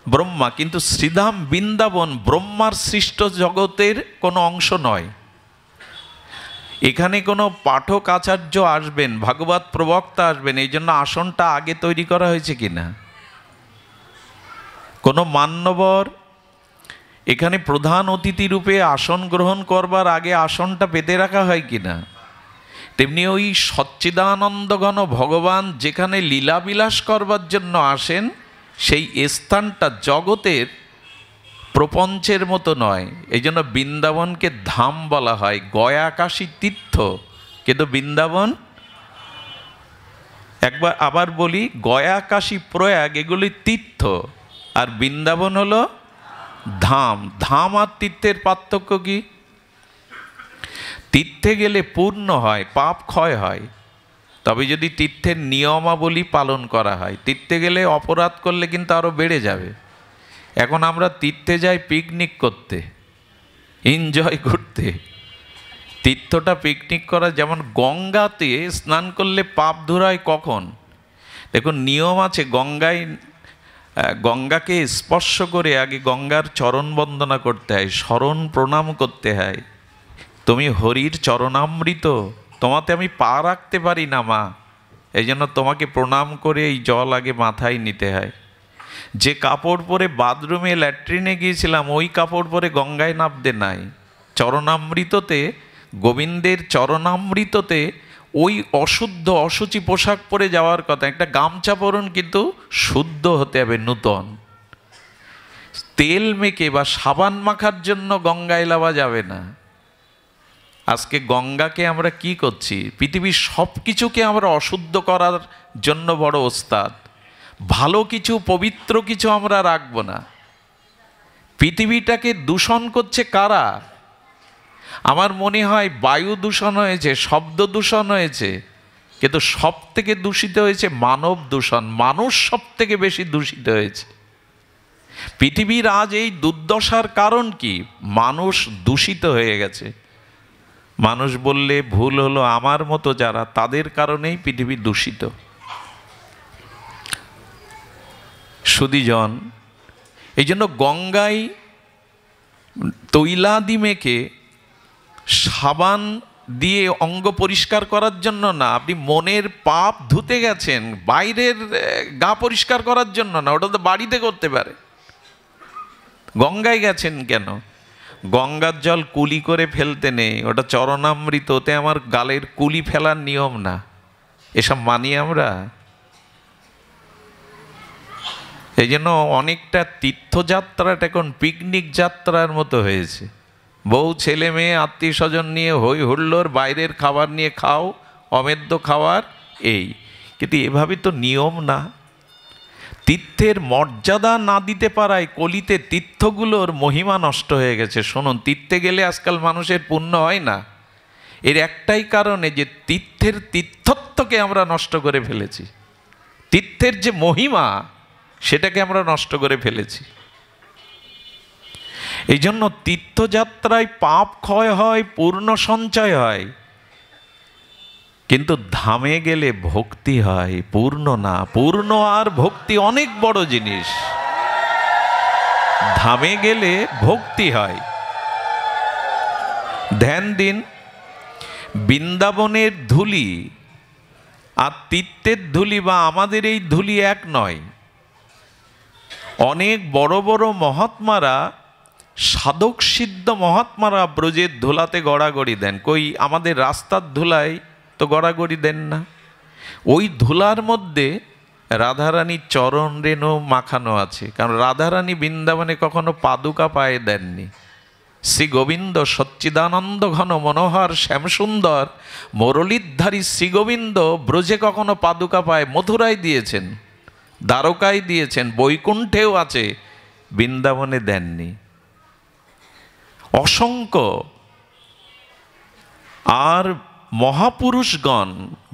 ব্রহ্মা, কিন্তু শ্রীধাম বৃন্দাবন ব্রহ্মার সৃষ্ট জগতের কোনো অংশ নয়। এখানে কোনো পাঠক আচার্য আসবেন, ভাগবত প্রবক্তা আসবেন, এই জন্য আসনটা আগে তৈরি করা হয়েছে কিনা? কোনো মান্যবর এখানে প্রধান অতিথি রূপে আসন গ্রহণ করবার আগে আসনটা পেতে রাখা হয় কিনা? তেমনি ওই সচ্চিদানন্দঘন ভগবান যেখানে লীলাবিলাস করবার জন্য আসেন, সেই স্থানটা জগতের প্রপঞ্চের মতো নয়। এই জন্য বৃন্দাবনকে ধাম বলা হয়, গয়া কাশী তীর্থ, কিন্তু বৃন্দাবন, একবার আবার বলি, গয়া কাশী প্রয়াগ এগুলি তীর্থ, আর বৃন্দাবন হলো ধাম। ধাম আর তীর্থের পার্থক্য কি? তীর্থে গেলে পূর্ণ হয়, পাপ ক্ষয় হয়, তবে যদি তীর্থের নিয়মাবলী পালন করা হয়। তীর্থে গেলে অপরাধ করলে কিন্তু আরও বেড়ে যাবে। এখন আমরা তীর্থে যাই পিকনিক করতে, এনজয় করতে। তীর্থটা পিকনিক করা, যেমন গঙ্গাতে স্নান করলে পাপ ধুরায় কখন? দেখুন নিয়ম আছে, গঙ্গাকে স্পর্শ করে আগে গঙ্গার চরণ বন্দনা করতে হয়, শরণ প্রণাম করতে হয়। তুমি হরির চরণামৃত, তোমাতে আমি পা রাখতে পারি না মা, এই জন্য তোমাকে প্রণাম করে এই জল আগে মাথায় নিতে হয়। যে কাপড় পরে বাথরুমে ল্যাট্রিনে গিয়েছিলাম ওই কাপড় পরে গঙ্গায় নামতে নাই। চরণামৃততে, গোবিন্দের চরণামৃততে ওই অশুদ্ধ অশুচি পোশাক পরে যাওয়ার কথা। একটা গামছা পরুন, কিন্তু শুদ্ধ হতে হবে, নূতন। তেল মেখে বা সাবান মাখার জন্য গঙ্গায় লাবা যাবে না। আজকে গঙ্গাকে আমরা কি করছি? পৃথিবীর সব কিছুকে আমরা অশুদ্ধ করার জন্য বড় ওস্তাদ। ভালো কিছু, পবিত্র কিছু আমরা রাখবো না। পৃথিবীটাকে দূষণ করছে কারা? আমার মনে হয় বায়ু দূষণ হয়েছে, শব্দ দূষণ হয়েছে, কিন্তু সব থেকে দূষিত হয়েছে মানব দূষণ। মানুষ সব থেকে বেশি দূষিত হয়েছে। পৃথিবীর আজ এই দুর্দশার কারণ কি? মানুষ দূষিত হয়ে গেছে। মানুষ বললে ভুল হলো, আমার মতো যারা, তাদের কারণেই পৃথিবী দূষিত। সুধীজন, এই জন্য গঙ্গায় তৈলাদি মেখে সাবান দিয়ে অঙ্গ পরিষ্কার করার জন্য না, আপনি মনের পাপ ধুতে গেছেন, বাইরের গা পরিষ্কার করার জন্য না। ওটা তো বাড়িতে করতে পারে। গঙ্গায় গেছেন কেন? গঙ্গার জল কুলি করে ফেলতে নেই, ওটা চরণামৃত, ওতে আমার গালের কুলি ফেলার নিয়ম না। এসব মানি আমরা। এই জন্য অনেকটা তীর্থযাত্রাটা এখন পিকনিক যাত্রার মতো হয়েছে। বউ, ছেলে মেয়ে, আত্মীয় স্বজন নিয়ে হই হুল্লোড়, বাইরের খাবার নিয়ে খাও, অমেদ্য খাবার, এই। কিন্তু এভাবে তো নিয়ম না। তীর্থের মর্যাদা না দিতে পারায় কলিতে তীর্থগুলোর মহিমা নষ্ট হয়ে গেছে। শুনুন, তীর্থে গেলে আজকাল মানুষের পুণ্য হয় না। এর একটাই কারণে, যে তীর্থের তীর্থত্বকে আমরা নষ্ট করে ফেলেছি। তীর্থের যে মহিমা, সেটাকে আমরা নষ্ট করে ফেলেছি। এই জন্য তীর্থযাত্রায় পাপ ক্ষয় হয়, পূর্ণ সঞ্চয় হয়, কিন্তু ধামে গেলে ভক্তি হয়, পূর্ণ না। পূর্ণ আর ভক্তি অনেক বড় জিনিস। ধামে গেলে ভক্তি হয়। ধ্যান দিন, বৃন্দাবনের ধুলি আর তীর্থের ধুলি বা আমাদের এই ধুলি এক নয়। অনেক বড় বড় মহাত্মারা, সাধক সিদ্ধ মহাত্মারা ব্রজের ধুলাতে গড়াগড়ি দেন। কই আমাদের রাস্তার ধুলায় তো গড়াগড়ি দেন না। ওই ধুলার মধ্যে রাধারানীর চরণ রেণু মাখানো আছে, কারণ রাধারানী বৃন্দাবনে কখনো পাদুকা পায়ে দেননি। শ্রী গোবিন্দ সচ্চিদানন্দ ঘন মনোহর শ্যামসুন্দর মুরলীধারী শ্রী গোবিন্দ ব্রজে কখনো পাদুকা পায়ে, মথুরায় দিয়েছেন, দ্বারকায় দিয়েছেন, বৈকুণ্ঠেও আছে, বৃন্দাবনে দেননি। অসংখ্য আর মহাপুরুষগণ,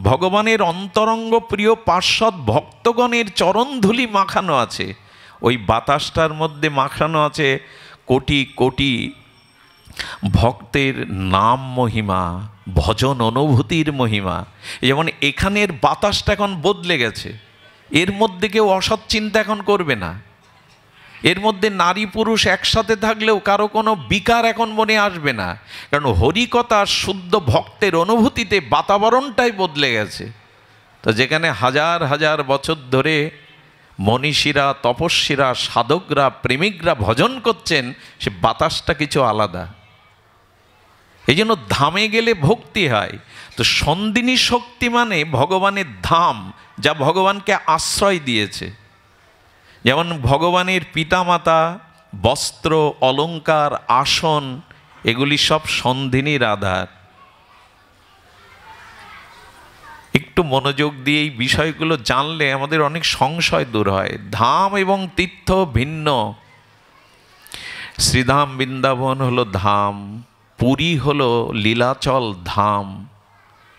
ভগবানের অন্তরঙ্গ প্রিয় পার্ষদ ভক্তগণের চরণধুলি মাখানো আছে। ওই বাতাসটার মধ্যে মাখানো আছে কোটি কোটি ভক্তের নাম মহিমা, ভজন অনুভূতির মহিমা। যেমন এখানের বাতাসটা এখন বদলে গেছে। এর মধ্যে কেউ অসৎ চিন্তা এখন করবে না। এর মধ্যে নারী পুরুষ একসাথে থাকলেও কারো কোনো বিকার এখন মনে আসবে না, কারণ হরিকথা শুদ্ধ ভক্তের অনুভূতিতে বাতাবরণটাই বদলে গেছে। তো যেখানে হাজার হাজার বছর ধরে মনীষীরা, তপস্বীরা, সাধকরা, প্রেমিকরা ভজন করছেন, সে বাতাসটা কিছু আলাদা। এই জন্য ধামে গেলে ভক্তি হয়। তো সন্দিনী শক্তি মানে ভগবানের ধাম, যা ভগবানকে আশ্রয় দিয়েছে। যেমন ভগবানের পিতামাতা, বস্ত্র, অলঙ্কার, আসন, এগুলি সব সন্ধিনীর আধার। একটু মনোযোগ দিয়ে এই বিষয়গুলো জানলে আমাদের অনেক সংশয় দূর হয়। ধাম এবং তীর্থ ভিন্ন। শ্রীধাম বৃন্দাবন হলো ধাম, পুরী হলো লীলাচল ধাম,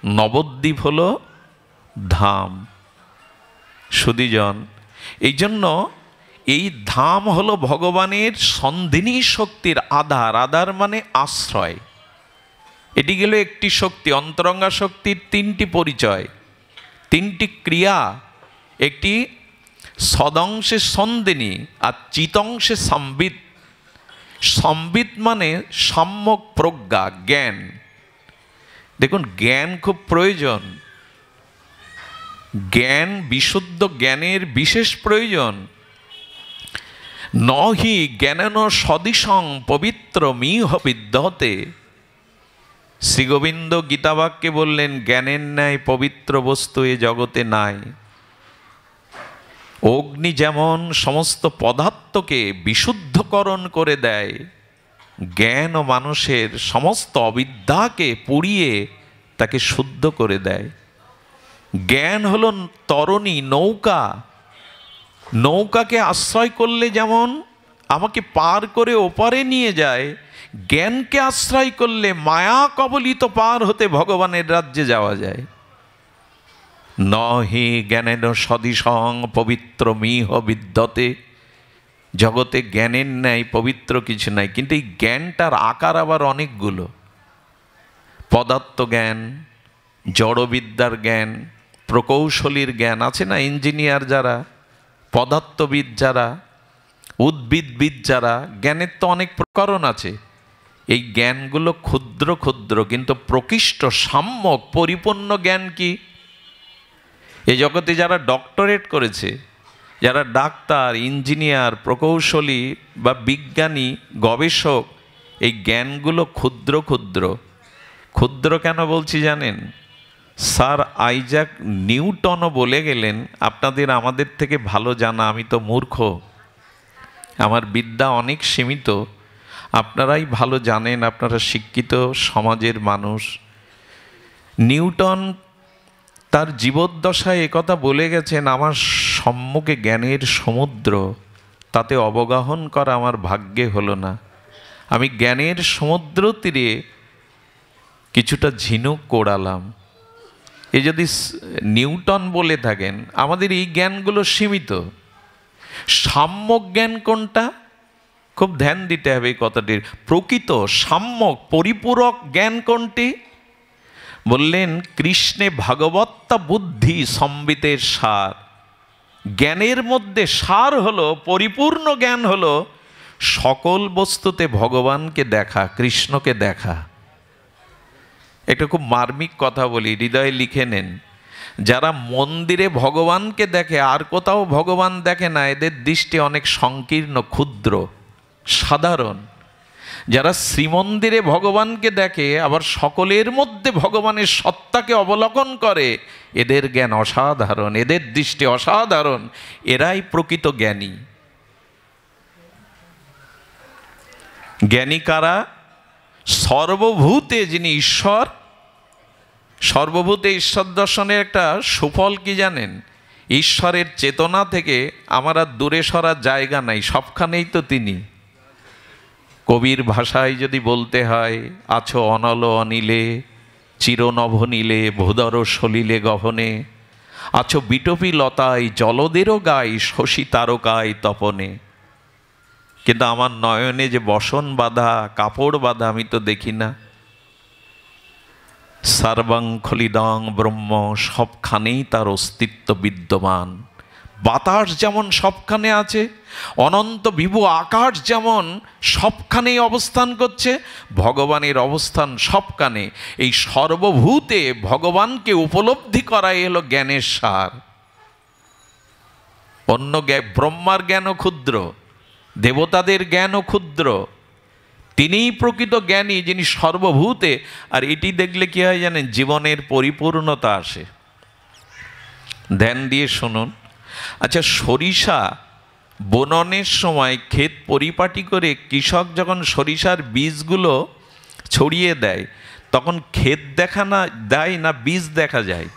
নবদ্বীপ হলো ধাম। সুধীজন, এই জন্য এই ধাম হলো ভগবানের সন্ধিনী শক্তির আধার। আধার মানে আশ্রয়। এটি গেল একটি শক্তি। অন্তরঙ্গা শক্তির তিনটি পরিচয়, তিনটি ক্রিয়া। একটি সদংশে সন্ধিনী আর চিতংশে সম্বিত। সম্বিত মানে সম্যক প্রজ্ঞা, জ্ঞান। দেখুন, জ্ঞান খুব প্রয়োজন। জ্ঞান, বিশুদ্ধ জ্ঞানের বিশেষ প্রয়োজন। নহি জ্ঞানেন সদিশং পবিত্র মিহ বিদ্যতে। শ্রীগোবিন্দ গীতাবাক্যে বললেন, জ্ঞানের ন্যায় পবিত্র বস্তু এ জগতে নাই। অগ্নি যেমন সমস্ত পদার্থকে বিশুদ্ধকরণ করে দেয়, জ্ঞান ও মানুষের সমস্ত অবিদ্যাকে পুড়িয়ে তাকে শুদ্ধ করে দেয়। জ্ঞান হলো তরণী, নৌকা। নৌকাকে আশ্রয় করলে যেমন আমাকে পার করে ওপারে নিয়ে যায়, জ্ঞানকে আশ্রয় করলে মায়া কবলিত পার হতে ভগবানের রাজ্যে যাওয়া যায়। নহি জ্ঞানেন সদিশং পবিত্র মিহ বিদ্যতে। জগতে জ্ঞানের ন্যায় পবিত্র কিছু নাই, কিন্তু এই জ্ঞানটার আকার আবার অনেকগুলো। পদার্থ জ্ঞান, জড়বিদ্যার জ্ঞান, প্রকৌশলীর জ্ঞান আছে না, ইঞ্জিনিয়ার যারা, পদার্থবিদ যারা, উদ্ভিদবিদ যারা, জ্ঞানের তো অনেক প্রকরণ আছে। এই জ্ঞানগুলো ক্ষুদ্র ক্ষুদ্র, কিন্তু প্রকৃষ্ট সাম্যক পরিপূর্ণ জ্ঞান কি? এই জগতে যারা ডক্টরেট করেছে, যারা ডাক্তার, ইঞ্জিনিয়ার, প্রকৌশলী বা বিজ্ঞানী, গবেষক, এই জ্ঞানগুলো ক্ষুদ্র ক্ষুদ্র। ক্ষুদ্র কেন বলছি জানেন? স্যার আইজাক নিউটনও বলে গেলেন, আপনাদের আমাদের থেকে ভালো জানা, আমি তো মূর্খ, আমার বিদ্যা অনেক সীমিত, আপনারাই ভালো জানেন, আপনারা শিক্ষিত সমাজের মানুষ। নিউটন তার জীবদ্দশায় একথা বলে গেছেন, আমার সম্মুখে জ্ঞানের সমুদ্র, তাতে অবগাহন করা আমার ভাগ্যে হলো না। আমি জ্ঞানের সমুদ্র তীরে কিছুটা ঝিনুক কোড়ালাম। এ যদি নিউটন বলে থাকেন, আমাদের এই জ্ঞানগুলো সীমিত। সাম্যক জ্ঞান কোনটা? খুব ধ্যান দিতে হবে এই কথাটির। প্রকৃত সাম্যক পরিপূরক জ্ঞান কোনটি? বললেন, কৃষ্ণে ভাগবত্তা বুদ্ধি সম্বিতের সার। জ্ঞানের মধ্যে সার হলো, পরিপূর্ণ জ্ঞান হলো সকল বস্তুতে ভগবানকে দেখা, কৃষ্ণকে দেখা। এটা খুব মার্মিক কথা বলি, হৃদয়ে লিখে নেন। যারা মন্দিরে ভগবানকে দেখে, আর কোথাও ভগবান দেখে না, এদের দৃষ্টি অনেক সংকীর্ণ, ক্ষুদ্র, সাধারণ। যারা শ্রীমন্দিরে ভগবানকে দেখে, আবার সকলের মধ্যে ভগবানের সত্তাকে অবলোকন করে, এদের জ্ঞান অসাধারণ, এদের দৃষ্টি অসাধারণ। এরাই প্রকৃত জ্ঞানী। জ্ঞানী কারা? সর্বভূতে যিনি ঈশ্বর। সর্বভূতে ঈশ্বর দর্শনের একটা সুফল কি জানেন? ঈশ্বরের চেতনা থেকে আমার আর দূরে সরার জায়গা নাই, সবখানেই তো তিনি। কবির ভাষায় যদি বলতে হয়, আছো অনল অনিলে, চিরনভনীলে, ভূধর সলিলে গহনে, আছো বিটপি লতায়, জলদেরও গায়, শশী তারকায় তপনে। কিন্তু আমার নয়নে যে বসন বাঁধা, কাপড় বাঁধা, আমি তো দেখি না। সর্বং খলিদং ব্রহ্ম, সবখানেই তার অস্তিত্ব বিদ্যমান। বাতাস যেমন সবখানে আছে, অনন্ত বিভু আকাশ যেমন সবখানেই অবস্থান করছে, ভগবানের অবস্থান সবখানে। এই সর্বভূতে ভগবানকে উপলব্ধি করাই হলো জ্ঞানের সার। অন্য ব্রহ্মার জ্ঞানও ক্ষুদ্র, দেবতাদের জ্ঞানও ক্ষুদ্র, তিনিই প্রকৃত জ্ঞানী, যিনি সর্বভূতে। আর এটি দেখলে কি হয় জানেন? জীবনের পরিপূর্ণতা আসে। ধ্যান দিয়ে শুনুন। আচ্ছা, সরিষা বুননের সময় ক্ষেত পরিপাটি করে কৃষক যখন সরিষার বীজগুলো ছড়িয়ে দেয়, তখন ক্ষেত দেখা না দেয় না বীজ দেখা যায়?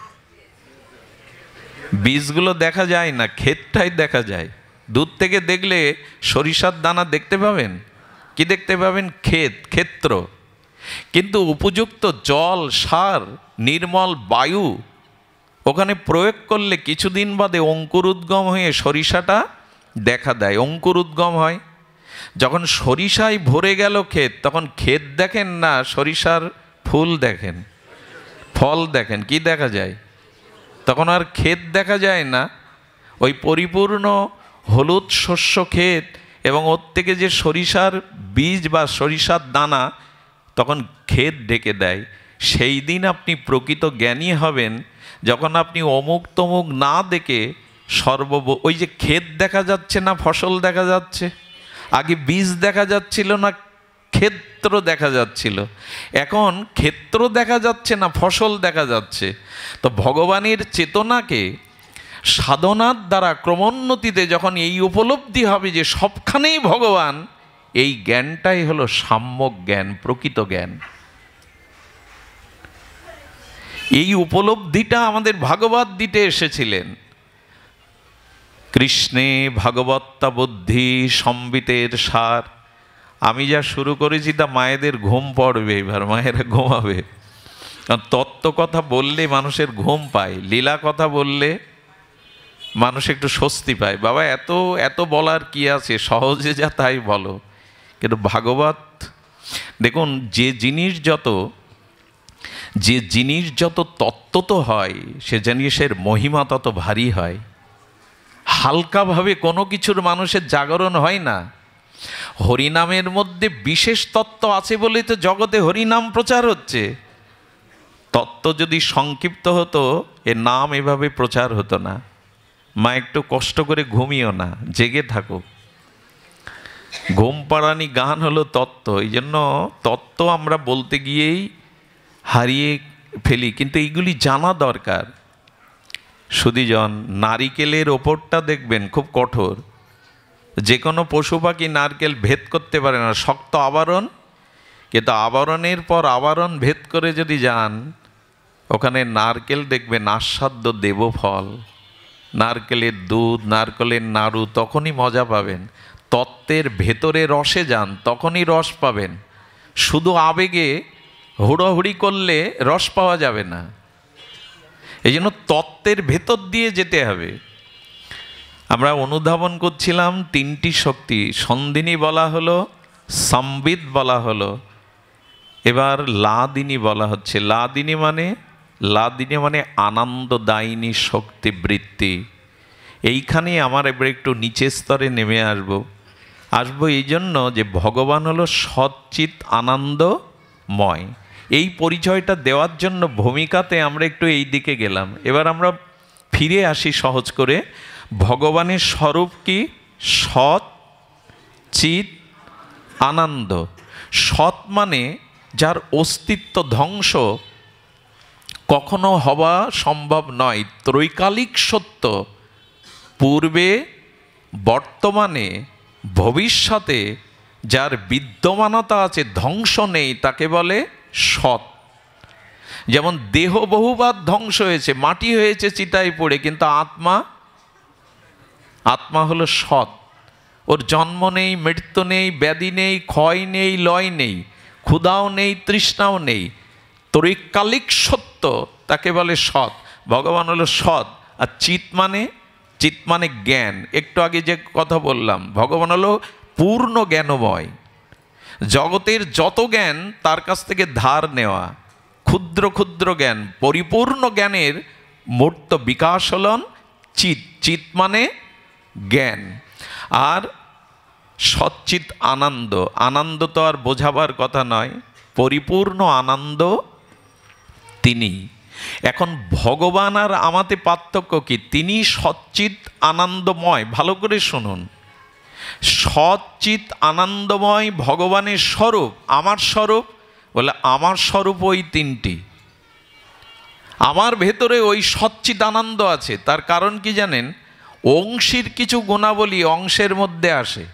বীজগুলো দেখা যায় না, ক্ষেতটাই দেখা যায়। দূর থেকে দেখলে সরিষার দানা দেখতে পাবেন, কি দেখতে পাবেন? ক্ষেত, ক্ষেত্র। কিন্তু উপযুক্ত জল, সার, নির্মল বায়ু ওখানে প্রয়োগ করলে কিছুদিন বাদে অঙ্কুর উদ্গম হয়ে সরিষাটা দেখা দেয়, অঙ্কুর উদ্গম হয়। যখন সরিষায় ভরে গেল ক্ষেত, তখন ক্ষেত দেখেন না, সরিষার ফুল দেখেন, ফল দেখেন, কি দেখা যায়? তখন আর ক্ষেত দেখা যায় না, ওই পরিপূর্ণ হলুদ শস্য ক্ষেত এবং ওর থেকে যে সরিষার বীজ বা সরিষার দানা, তখন ক্ষেত ডেকে দেয়। সেই দিন আপনি প্রকৃত জ্ঞানী হবেন, যখন আপনি অমুক তমুক না দেখে ওই যে ক্ষেত দেখা যাচ্ছে না ফসল দেখা যাচ্ছে, আগে বীজ দেখা যাচ্ছিল না ক্ষেত্র দেখা যাচ্ছিল, এখন ক্ষেত্র দেখা যাচ্ছে না ফসল দেখা যাচ্ছে। তো ভগবানের চেতনাকে সাধনার দ্বারা ক্রমোন্নতিতে যখন এই উপলব্ধি হবে যে সবখানেই ভগবান, এই জ্ঞানটাই হলো সাম্যক জ্ঞান, প্রকৃত জ্ঞান। এই উপলব্ধিটা আমাদের ভাগবত দিতে এসেছিলেন। কৃষ্ণে ভগবত্তা বুদ্ধি সম্বিতের সার। আমি যা শুরু করেছি তা মায়েদের ঘুম পড়বে, এবার মায়েরা ঘুমাবে। তত্ত্ব কথা বললে মানুষের ঘুম পায়, লীলা কথা বললে মানুষ একটু স্বস্তি পায়। বাবা এত এত বলার কি আছে, সহজে যা তাই বলো। কিন্তু ভাগবত দেখুন, যে জিনিস যত তত্ত্ব হয়, সে জিনিসের মহিমা তত ভারী হয়। হালকাভাবে কোনো কিছুর মানুষের জাগরণ হয় না। হরিনামের মধ্যে বিশেষ তত্ত্ব আছে বলেই তো জগতে হরিনাম প্রচার হচ্ছে। তত্ত্ব যদি সংক্ষিপ্ত হতো, এ নাম এভাবে প্রচার হতো না। মা একটু কষ্ট করে ঘুমিও না, জেগে থাকো। ঘুম পাড়ানি গান হলো তত্ত্ব। এই জন্য তত্ত্ব আমরা বলতে গিয়েই হারিয়ে ফেলি, কিন্তু এইগুলি জানা দরকার। সুধীজন, নারিকেলের ওপরটা দেখবেন খুব কঠোর, যে কোনো পশু পাখি নারকেল ভেদ করতে পারে না, শক্ত আবরণ। কিন্তু আবরণের পর আবরণ ভেদ করে যদি যান, ওখানে নারকেল দেখবেন আস্বাদ্য দেবফল, নারকেলের দুধ, নারকেলের নাড়ু, তখনই মজা পাবেন। তত্ত্বের ভেতরে রসে যান, তখনই রস পাবেন। শুধু আবেগে হুড়োহুড়ি করলে রস পাওয়া যাবে না। এই জন্য তত্ত্বের ভেতর দিয়ে যেতে হবে। আমরা অনুধাবন করছিলাম তিনটি শক্তি, সন্ধিনী বলা হলো, সম্বিত বলা হলো, এবার লাদিনী বলা হচ্ছে। লাদিনী মানে আনন্দদায়িনী শক্তি বৃত্তি। এইখানে আমার এবার একটু নিচের স্তরে নেমে আসবো এই জন্য যে ভগবান হলো সচ্চিৎ আনন্দময়। এই পরিচয়টা দেওয়ার জন্য ভূমিকাতে আমরা একটু এই দিকে গেলাম। এবার আমরা ফিরে আসি সহজ করে। ভগবানের স্বরূপ কি? সৎ চিৎ আনন্দ। সৎ মানে যার অস্তিত্ব ধ্বংস কখনো হওয়া সম্ভব নয়, ত্রৈকালিক সত্য, পূর্বে বর্তমানে ভবিষ্যতে যার বিদ্যমানতা আছে, ধ্বংস নেই, তাকে বলে সৎ। যেমন দেহ বহুবার ধ্বংস হয়েছে, মাটি হয়েছে চিতায় পড়ে, কিন্তু আত্মা হলো সৎ। ওর জন্ম নেই, মৃত্যু নেই, ব্যাধি নেই, ক্ষয় নেই, লয় নেই, ক্ষুধাও নেই, তৃষ্ণাও নেই, ত্রৈকালিক সত্য, তাকে বলে সৎ। ভগবান হলো সৎ। আর চিৎ মানে জ্ঞান। একটু আগে যে কথা বললাম, ভগবান হলো পূর্ণ জ্ঞানময়। জগতের যত জ্ঞান তার কাছ থেকে ধার নেওয়া, ক্ষুদ্র ক্ষুদ্র জ্ঞান, পরিপূর্ণ জ্ঞানের মূর্ত বিকাশ হলন চিৎ। চিৎ মানে জ্ঞান। আর সচ্চিৎ আনন্দ। আনন্দ তো আর বোঝাবার কথা নয়, পরিপূর্ণ আনন্দ তিনি। এখন ভগবান আর আমাতে পার্থক্য কি? তিনি সচ্চিৎ আনন্দময়। ভালো করে শুনুন, সচ্চিৎ আনন্দময় ভগবানের স্বরূপ। আমার স্বরূপ বলে, আমার স্বরূপ ওই তিনটি। আমার ভেতরে ওই সচ্চিৎ আনন্দ আছে। তার কারণ কি জানেন? অংশীর কিছু গুণাবলী অংশের মধ্যে আসে।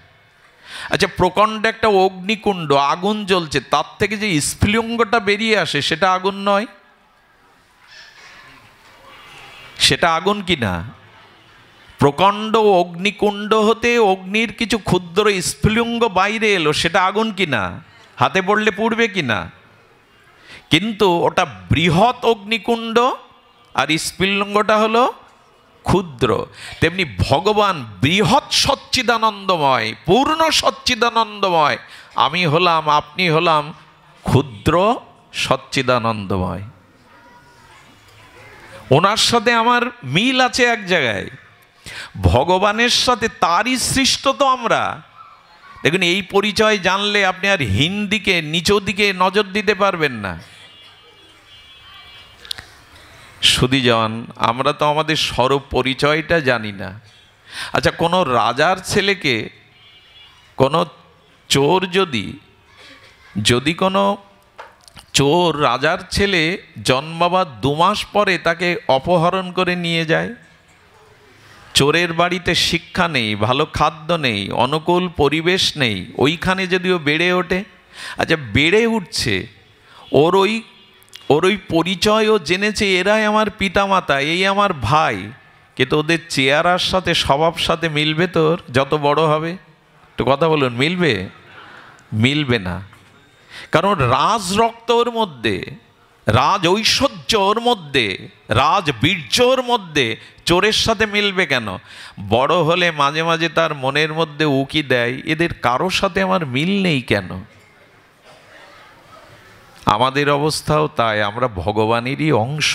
আচ্ছা, প্রকাণ্ড একটা অগ্নিকুণ্ড, আগুন জ্বলছে, তার থেকে যে স্ফুলিঙ্গটা বেরিয়ে আসে সেটা আগুন নয়? সেটা আগুন কি না? প্রকাণ্ড অগ্নিকুণ্ড হতে অগ্নির কিছু ক্ষুদ্র স্ফুলিঙ্গ বাইরে এলো, সেটা আগুন কি না? হাতে পড়লে পুড়বে কি না? কিন্তু ওটা বৃহৎ অগ্নিকুণ্ড, আর স্ফুলিঙ্গটা হলো ক্ষুদ্র। তেমনি ভগবান বৃহৎ সচ্চিদানন্দময়, পূর্ণ সচ্চিদানন্দময়। আমি হলাম, আপনি হলাম ক্ষুদ্র সচ্চিদানন্দময়। ওনার সাথে আমার মিল আছে এক জায়গায়, ভগবানের সাথে তারই সৃষ্ট তো আমরা। দেখুন, এই পরিচয় জানলে আপনি আর হীন দিকে, নিচু দিকে নজর দিতে পারবেন না। সুধীজন, আমরা তো আমাদের স্বরূপ পরিচয়টা জানি না। আচ্ছা, কোনো রাজার ছেলেকে কোনো চোর যদি কোনো চোর রাজার ছেলে জন্মাবার 2 মাস পরে তাকে অপহরণ করে নিয়ে যায়, চোরের বাড়িতে শিক্ষা নেই, ভালো খাদ্য নেই, অনুকূল পরিবেশ নেই, ওইখানে যদিও বেড়ে ওঠে, আচ্ছা বেড়ে উঠছে, ওর ওই পরিচয়ও জেনেছে, এরাই আমার পিতামাতা, এই আমার ভাই, কিন্তু ওদের চেহারার সাথে স্বভাব সাথে মিলবে তোর যত বড় হবে? একটু কথা বলুন, মিলবে না। কারণ রাজ রক্ত ওর মধ্যে, রাজ ঐশ্বর্য ওর মধ্যে, রাজ বীর্য ওর মধ্যে, চোরের সাথে মিলবে কেন? বড় হলে মাঝে মাঝে তার মনের মধ্যে উকি দেয়, এদের কারোর সাথে আমার মিল নেই কেন? আমাদের অবস্থাও তাই, আমরা ভগবানেরই অংশ,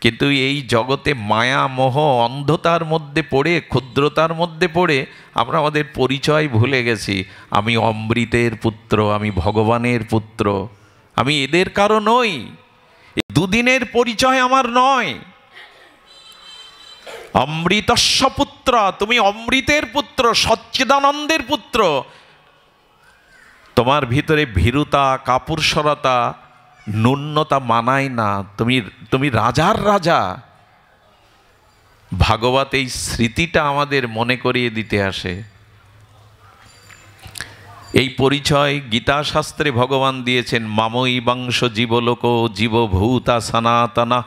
কিন্তু এই জগতে মায়া মোহ অন্ধতার মধ্যে পড়ে, ক্ষুদ্রতার মধ্যে পড়ে আমরা আমাদের পরিচয় ভুলে গেছি। আমি অমৃতের পুত্র, আমি ভগবানের পুত্র, আমি এদের কারো নই, দুদিনের পরিচয় আমার নয়। অমৃতস্য পুত্র, তুমি অমৃতের পুত্র, সচ্চিদানন্দের পুত্র। তোমার ভিতরে ভীরুতা, কাপুরুষতা, ন্যূনতা মানায় না, তুমি রাজার রাজা। ভাগবত এই স্মৃতিটা আমাদের মনে করিয়ে দিতে আসে। এই পরিচয় গীতা শাস্ত্রে ভগবান দিয়েছেন, মামৈ বংশ জীবলোক জীবভূতা সনাতনা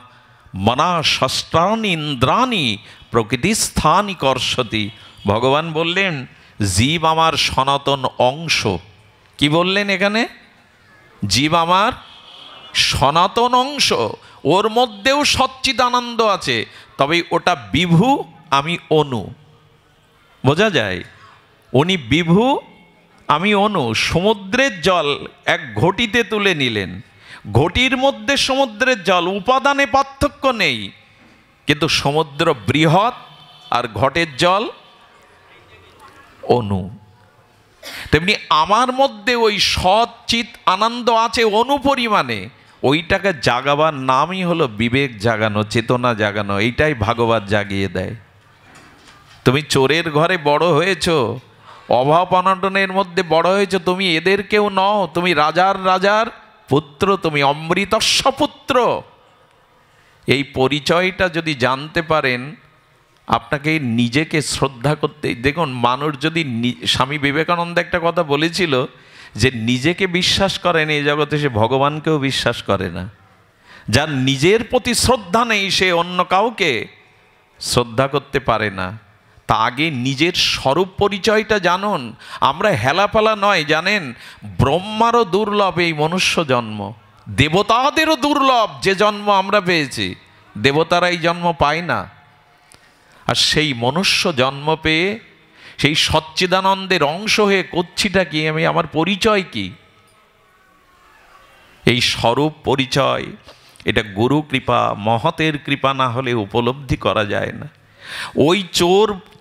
মনা ষষ্ঠানি ইন্দ্রাণী প্রকৃতিস্থানি কর্ষতি। ভগবান বললেন জীব আমার সনাতন অংশ। কি বললেন এখানে? জীব আমার সনাতন অংশ, ওর মধ্যেও সচ্চিদানন্দ আছে, তবে ওটা বিভু, আমি অনু। বোঝা যায়? উনি বিভু, আমি অনু। সমুদ্রের জল এক ঘটিতে তুলে নিলেন, ঘটির মধ্যে সমুদ্রের জল, উপাদানে পার্থক্য নেই, কিন্তু সমুদ্র বৃহৎ আর ঘটের জল অনু। তেমনি আমার মধ্যে ওই সৎ চিত আনন্দ আছে অনু পরিমাণে, ওইটাকে জাগাবার নামই হলো বিবেক জাগানো, চেতনা জাগানো। এইটাই ভাগবত জাগিয়ে দেয়। তুমি চোরের ঘরে বড় হয়েছো, অভাব অনটনের মধ্যে বড় হয়েছো, তুমি এদের কেউ নও, তুমি রাজার পুত্র, তুমি অমৃতস্য পুত্র। এই পরিচয়টা যদি জানতে পারেন, আপনাকে নিজেকে শ্রদ্ধা করতে, দেখুন মানুষ যদি, স্বামী বিবেকানন্দ একটা কথা বলেছিল যে নিজেকে বিশ্বাস করে না এই জগতে, সে ভগবানকেও বিশ্বাস করে না। যার নিজের প্রতি শ্রদ্ধা নেই, সে অন্য কাউকে শ্রদ্ধা করতে পারে না। তা আগে নিজের স্বরূপ পরিচয়টা জানুন। আমরা হেলাফেলা নয়, জানেন, ব্রহ্মারও দুর্লভ এই মনুষ্য জন্ম, দেবতাদেরও দুর্লভ যে জন্ম আমরা পেয়েছি, দেবতারা এই জন্ম পায় না। আর সেই মনুষ্য জন্ম পেয়ে সেই সচ্চিদানন্দের অংশ হয়ে করছিটা কি? আমি, আমার পরিচয় কি? এই স্বরূপ পরিচয়, এটা গুরু কৃপা, মহতের কৃপা না হলে উপলব্ধি করা যায় না। ওই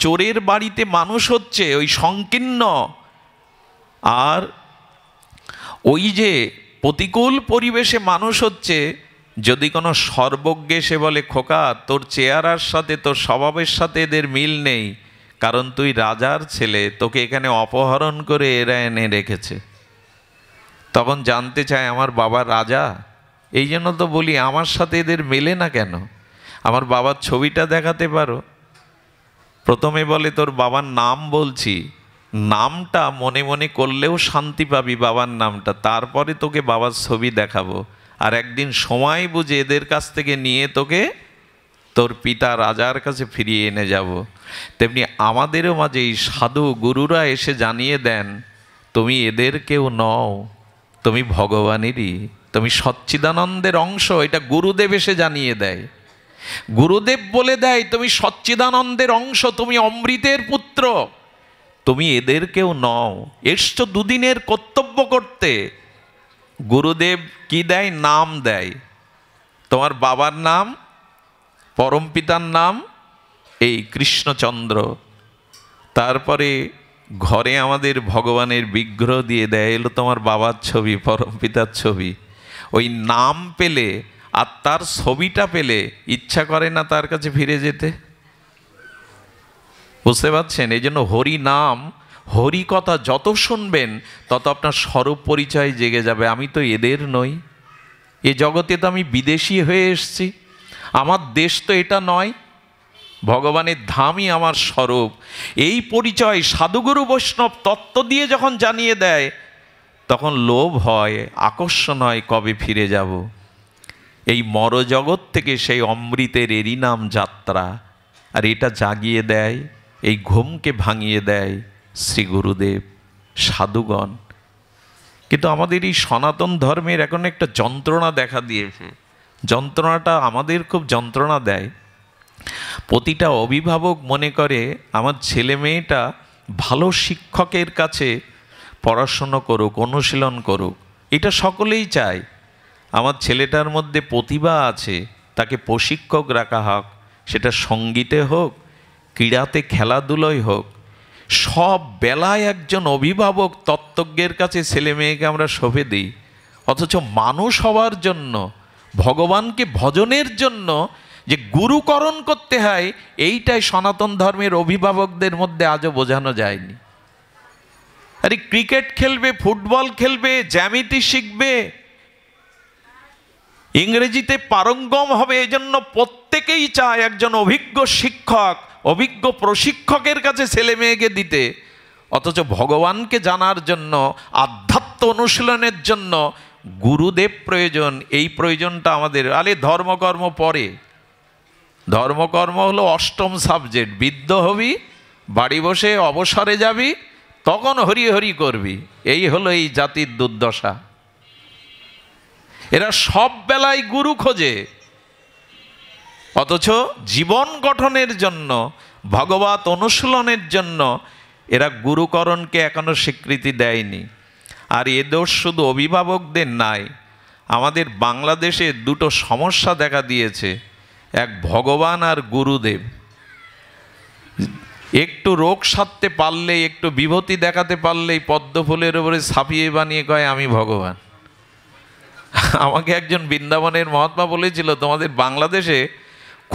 চোরের বাড়িতে মানুষ হচ্ছে, ওই সংকীর্ণ আর ওই যে প্রতিকূল পরিবেশে মানুষ হচ্ছে। যদি কোনো সর্বজ্ঞে সে বলে, খোকা তোর চেহারার সাথে, তোর স্বভাবের সাথে এদের মিল নেই, কারণ তুই রাজার ছেলে, তোকে এখানে অপহরণ করে এরা এনে রেখেছে। তখন জানতে চায় আমার বাবা রাজা, এই জন্য তো বলি আমার সাথে এদের মেলে না কেন? আমার বাবার ছবিটা দেখাতে পারো? প্রথমে বলে তোর বাবার নাম বলছি, নামটা মনে মনে করলেও শান্তি পাবি বাবার নামটা, তারপরে তোকে বাবার ছবি দেখাবো, আর একদিন সময় বুঝে এদের কাছ থেকে নিয়ে তোকে তোর পিতা রাজার কাছে ফিরিয়ে এনে যাব। তেমনি আমাদেরও মাঝে এই সাধু গুরুরা এসে জানিয়ে দেন, তুমি এদের কেউ নও, তুমি ভগবানেরই, তুমি সচ্চিদানন্দের অংশ। এটা গুরুদেব এসে জানিয়ে দেয়। গুরুদেব বলে দেয় তুমি সচ্চিদানন্দের অংশ, তুমি অমৃতের পুত্র, তুমি এদের কেউ নও। এসছো দুদিনের কর্তব্য করতে। গুরুদেব কি দেয়? নাম দেয়। তোমার বাবার নাম, পরম পিতার নাম এই কৃষ্ণচন্দ্র। তারপরে ঘরে আমাদের ভগবানের বিগ্রহ দিয়ে দেয়, এলো তোমার বাবার ছবি, পরম পিতার ছবি। ওই নাম পেলে আর তার ছবিটা পেলে ইচ্ছা করে না তার কাছে ফিরে যেতে? বুঝতে পারছেন? এই জন্য হরি নাম, হরি কথা যত শুনবেন তত আপনার স্বরূপ পরিচয় জেগে যাবে। আমি তো এদের নই, এ জগতে তো আমি বিদেশি হয়ে এসেছি, আমার দেশ তো এটা নয়, ভগবানের ধামই আমার স্বরূপ। এই পরিচয় সাধুগুরু বৈষ্ণব তত্ত্ব দিয়ে যখন জানিয়ে দেয়, তখন লোভ হয়, আকর্ষণ হয়, কবে ফিরে যাব। এই মরজগৎ থেকে সেই অমৃতের এরই নাম যাত্রা। আর এটা জাগিয়ে দেয়, এই ঘুমকে ভাঙিয়ে দেয় শ্রী গুরুদেব, সাধুগণ। কিন্তু আমাদের এই সনাতন ধর্মের এখন একটা যন্ত্রণা দেখা দিয়েছে। যন্ত্রণাটা আমাদের খুব যন্ত্রণা দেয়। প্রতিটা অভিভাবক মনে করে আমার ছেলে মেয়েটা ভালো শিক্ষকের কাছে পড়াশুনো করুক, অনুশীলন করুক। এটা সকলেই চায়। আমার ছেলেটার মধ্যে প্রতিভা আছে, তাকে প্রশিক্ষক রাখা হোক, সেটা সঙ্গীতে হোক, ক্রীড়াতে, খেলাধুলোয় হোক। সব বেলায় একজন অভিভাবক তত্ত্বজ্ঞের কাছে ছেলে মেয়েকে আমরা সঁপে দিই। অথচ মানুষ হওয়ার জন্য, ভগবানকে ভজনের জন্য যে গুরুকরণ করতে হয়, এইটাই সনাতন ধর্মের অভিভাবকদের মধ্যে আজও বোঝানো যায়নি। আরে ক্রিকেট খেলবে, ফুটবল খেলবে, জ্যামিতি শিখবে, ইংরেজিতে পারঙ্গম হবে, এই জন্য প্রত্যেকেই চায় একজন অভিজ্ঞ শিক্ষক, অভিজ্ঞ প্রশিক্ষকের কাছে ছেলে মেয়েকে দিতে। অথচ ভগবানকে জানার জন্য, আধ্যাত্ম অনুশীলনের জন্য গুরুদেব প্রয়োজন। এই প্রয়োজনটা আমাদের। আরে ধর্মকর্ম পরে, ধর্মকর্ম হলো অষ্টম সাবজেক্ট। বৃদ্ধ হবি, বাড়ি বসে অবসরে যাবি, তখন হরি হরি করবি। এই হলো এই জাতির দুর্দশা। এরা সব বেলায় গুরু খোঁজে, অথচ জীবন গঠনের জন্য, ভগবত অনুশীলনের জন্য এরা গুরুকরণকে এখনো স্বীকৃতি দেয়নি। আর এ দোষ শুধু অভিভাবকদের নাই, আমাদের বাংলাদেশে দুটো সমস্যা দেখা দিয়েছে। এক ভগবান আর গুরুদেব। একটু রোগ সারতে পারলে, একটু বিভূতি দেখাতে পারলেই পদ্ম ফুলের উপরে ছাপিয়ে বানিয়ে কয় আমি ভগবান। আমাকে একজন বৃন্দাবনের মহাত্মা বলেছিল, তোমাদের বাংলাদেশে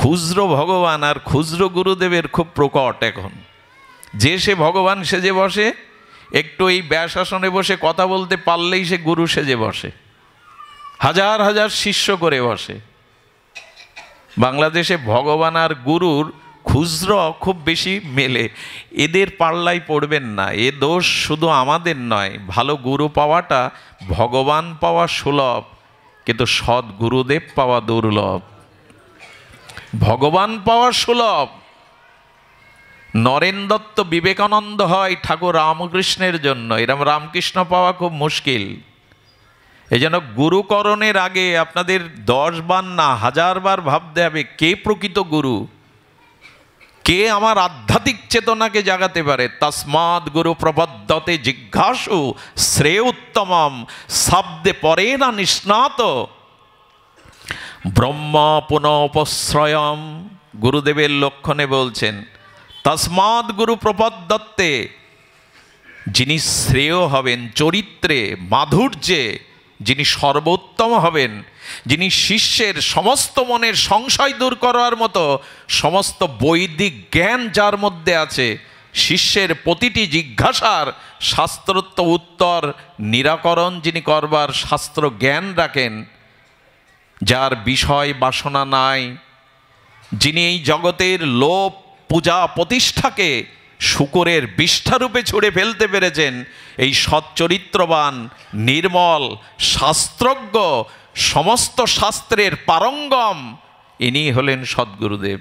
খুচরো ভগবান আর খুচরো গুরুদেবের খুব প্রকট এখন। যে সে ভগবান সেজে বসে, একটু এই ব্যাসাসনে বসে কথা বলতে পারলেই সে গুরু সেজে বসে, হাজার হাজার শিষ্য করে বসে। বাংলাদেশে ভগবান আর গুরুর খুচরো খুব বেশি মেলে। এদের পাল্লায় পড়বেন না। এ দোষ শুধু আমাদের নয়। ভালো গুরু পাওয়াটা, ভগবান পাওয়া সুলভ, কিন্তু সৎ গুরুদেব পাওয়া দুর্লভ। ভগবান পাওয়া সুলভ। নরেন দত্ত, বিবেকানন্দ হয় ঠাকুর রামকৃষ্ণের জন্য, এরম রামকৃষ্ণ পাওয়া খুব মুশকিল। এই জন্য গুরুকরণের আগে আপনাদের 10 বার না 1000 বার ভাবতে হবে, কে প্রকৃত গুরু, কে আমার আধ্যাত্মিক চেতনাকে জাগাতে পারে। তস্মাৎ গুরু প্রপদ্যতে জিজ্ঞাসু শ্রেয় উত্তমম শব্দে পরে না নিষ্ণাত ব্রহ্ম পুনঃপশ্রয়ম। গুরুদেবের লক্ষণে বলছেন, তস্মাৎ গুরু প্রপদ্যতে, যিনি শ্রেয় হবেন চরিত্রে, মাধুর্যে, যিনি সর্বোত্তম হবেন, যিনি শিষ্যের সমস্ত মনের সংশয় দূর করার মতো সমস্ত বৈদিক জ্ঞান যার মধ্যে আছে, শিষ্যের প্রতিটি জিজ্ঞাসার শাস্ত্রোক্ত উত্তর নিরাকরণ যিনি করবার শাস্ত্র জ্ঞান রাখেন, যার বিষয় বাসনা নাই, যিনি এই জগতের লোভ পূজা প্রতিষ্ঠাকে শূকরের বিষ্ঠারূপে ছুঁড়ে ফেলতে পেরেছেন, এই সচ্চরিত্রবান, নির্মল, শাস্ত্রজ্ঞ, সমস্ত শাস্ত্রের পারঙ্গম, ইনি হলেন সদ্গুরুদেব।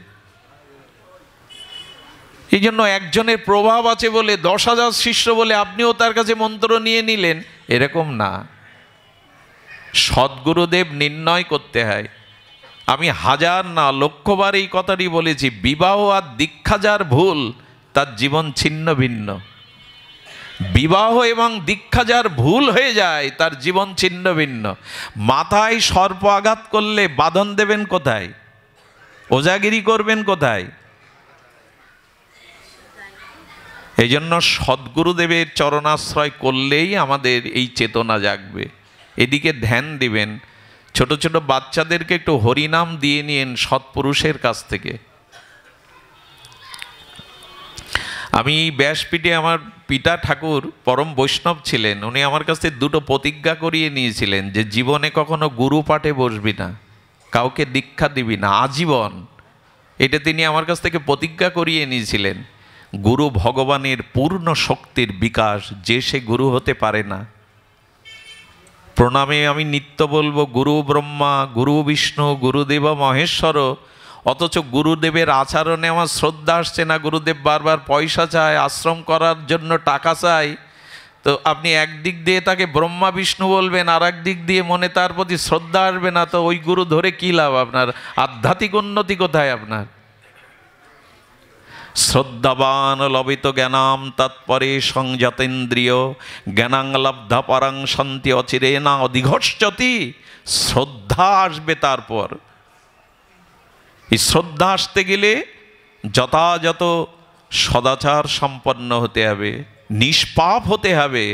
এই জন্য একজনের প্রভাব আছে বলে, 10,000 শিষ্য বলে আপনিও তার কাছে মন্ত্র নিয়ে নিলেন, এরকম না। সদ্গুরুদেব নির্ণয় করতে হয়। আমি 1000 না 1,000,000 এই কথাটি বলেছি, বিবাহ আর দীক্ষা যার ভুল, তার জীবন ছিন্ন ভিন্ন। বিবাহ এবং দীক্ষা যার ভুল হয়ে যায়, তার জীবন ছিন্ন ভিন্ন। মাথায় সর্প আঘাত করলে বাঁধন দেবেন কোথায়? ওজাগিরি করবেন কোথায়? এই জন্য সদ্গুরুদেবের চরণাশ্রয় করলেই আমাদের এই চেতনা জাগবে। এদিকে ধ্যান দিবেন। ছোট ছোট বাচ্চাদেরকে একটু হরিনাম দিয়ে নিন সৎপুরুষের কাছ থেকে। আমি ব্যাসপীঠে আমার পিতা ঠাকুর পরম বৈষ্ণব ছিলেন, উনি আমার কাছ থেকে দুটো প্রতিজ্ঞা করিয়ে নিয়েছিলেন যে জীবনে কখনো গুরু পাঠে বসবি না, কাউকে দীক্ষা দিবি না আজীবন। এটা তিনি আমার কাছ থেকে প্রতিজ্ঞা করিয়ে নিয়েছিলেন। গুরু ভগবানের পূর্ণ শক্তির বিকাশ, যে সে গুরু হতে পারে না। প্রণামে আমি নিত্য বলবো গুরু ব্রহ্মা, গুরু বিষ্ণু, গুরুদেব মহেশ্বর, অথচ গুরুদেবের আচরণে আমার শ্রদ্ধা আসছে না। গুরুদেব বারবার পয়সা চায়, আশ্রম করার জন্য টাকা চায়। তো আপনি একদিক দিয়ে তাকে ব্রহ্মা বিষ্ণু বলবেন, আর এক দিক দিয়ে মনে তার প্রতি শ্রদ্ধা আসবে না, তো ওই গুরু ধরে কী লাভ? আপনার আধ্যাত্মিক উন্নতি কোথায়? আপনার শ্রদ্ধাবান লবিত জ্ঞানাম তৎপরে সংযতেন্দ্রিয় জ্ঞানাং লব্ধা পরাং শান্তি অচিরে না অধিঘর্ষতি। শ্রদ্ধা আসবে, তারপর এই শ্রদ্ধা আসতে গেলে যথাযথ সদাচার সম্পন্ন হতে হবে, নিষ্পাপ হতে হবে,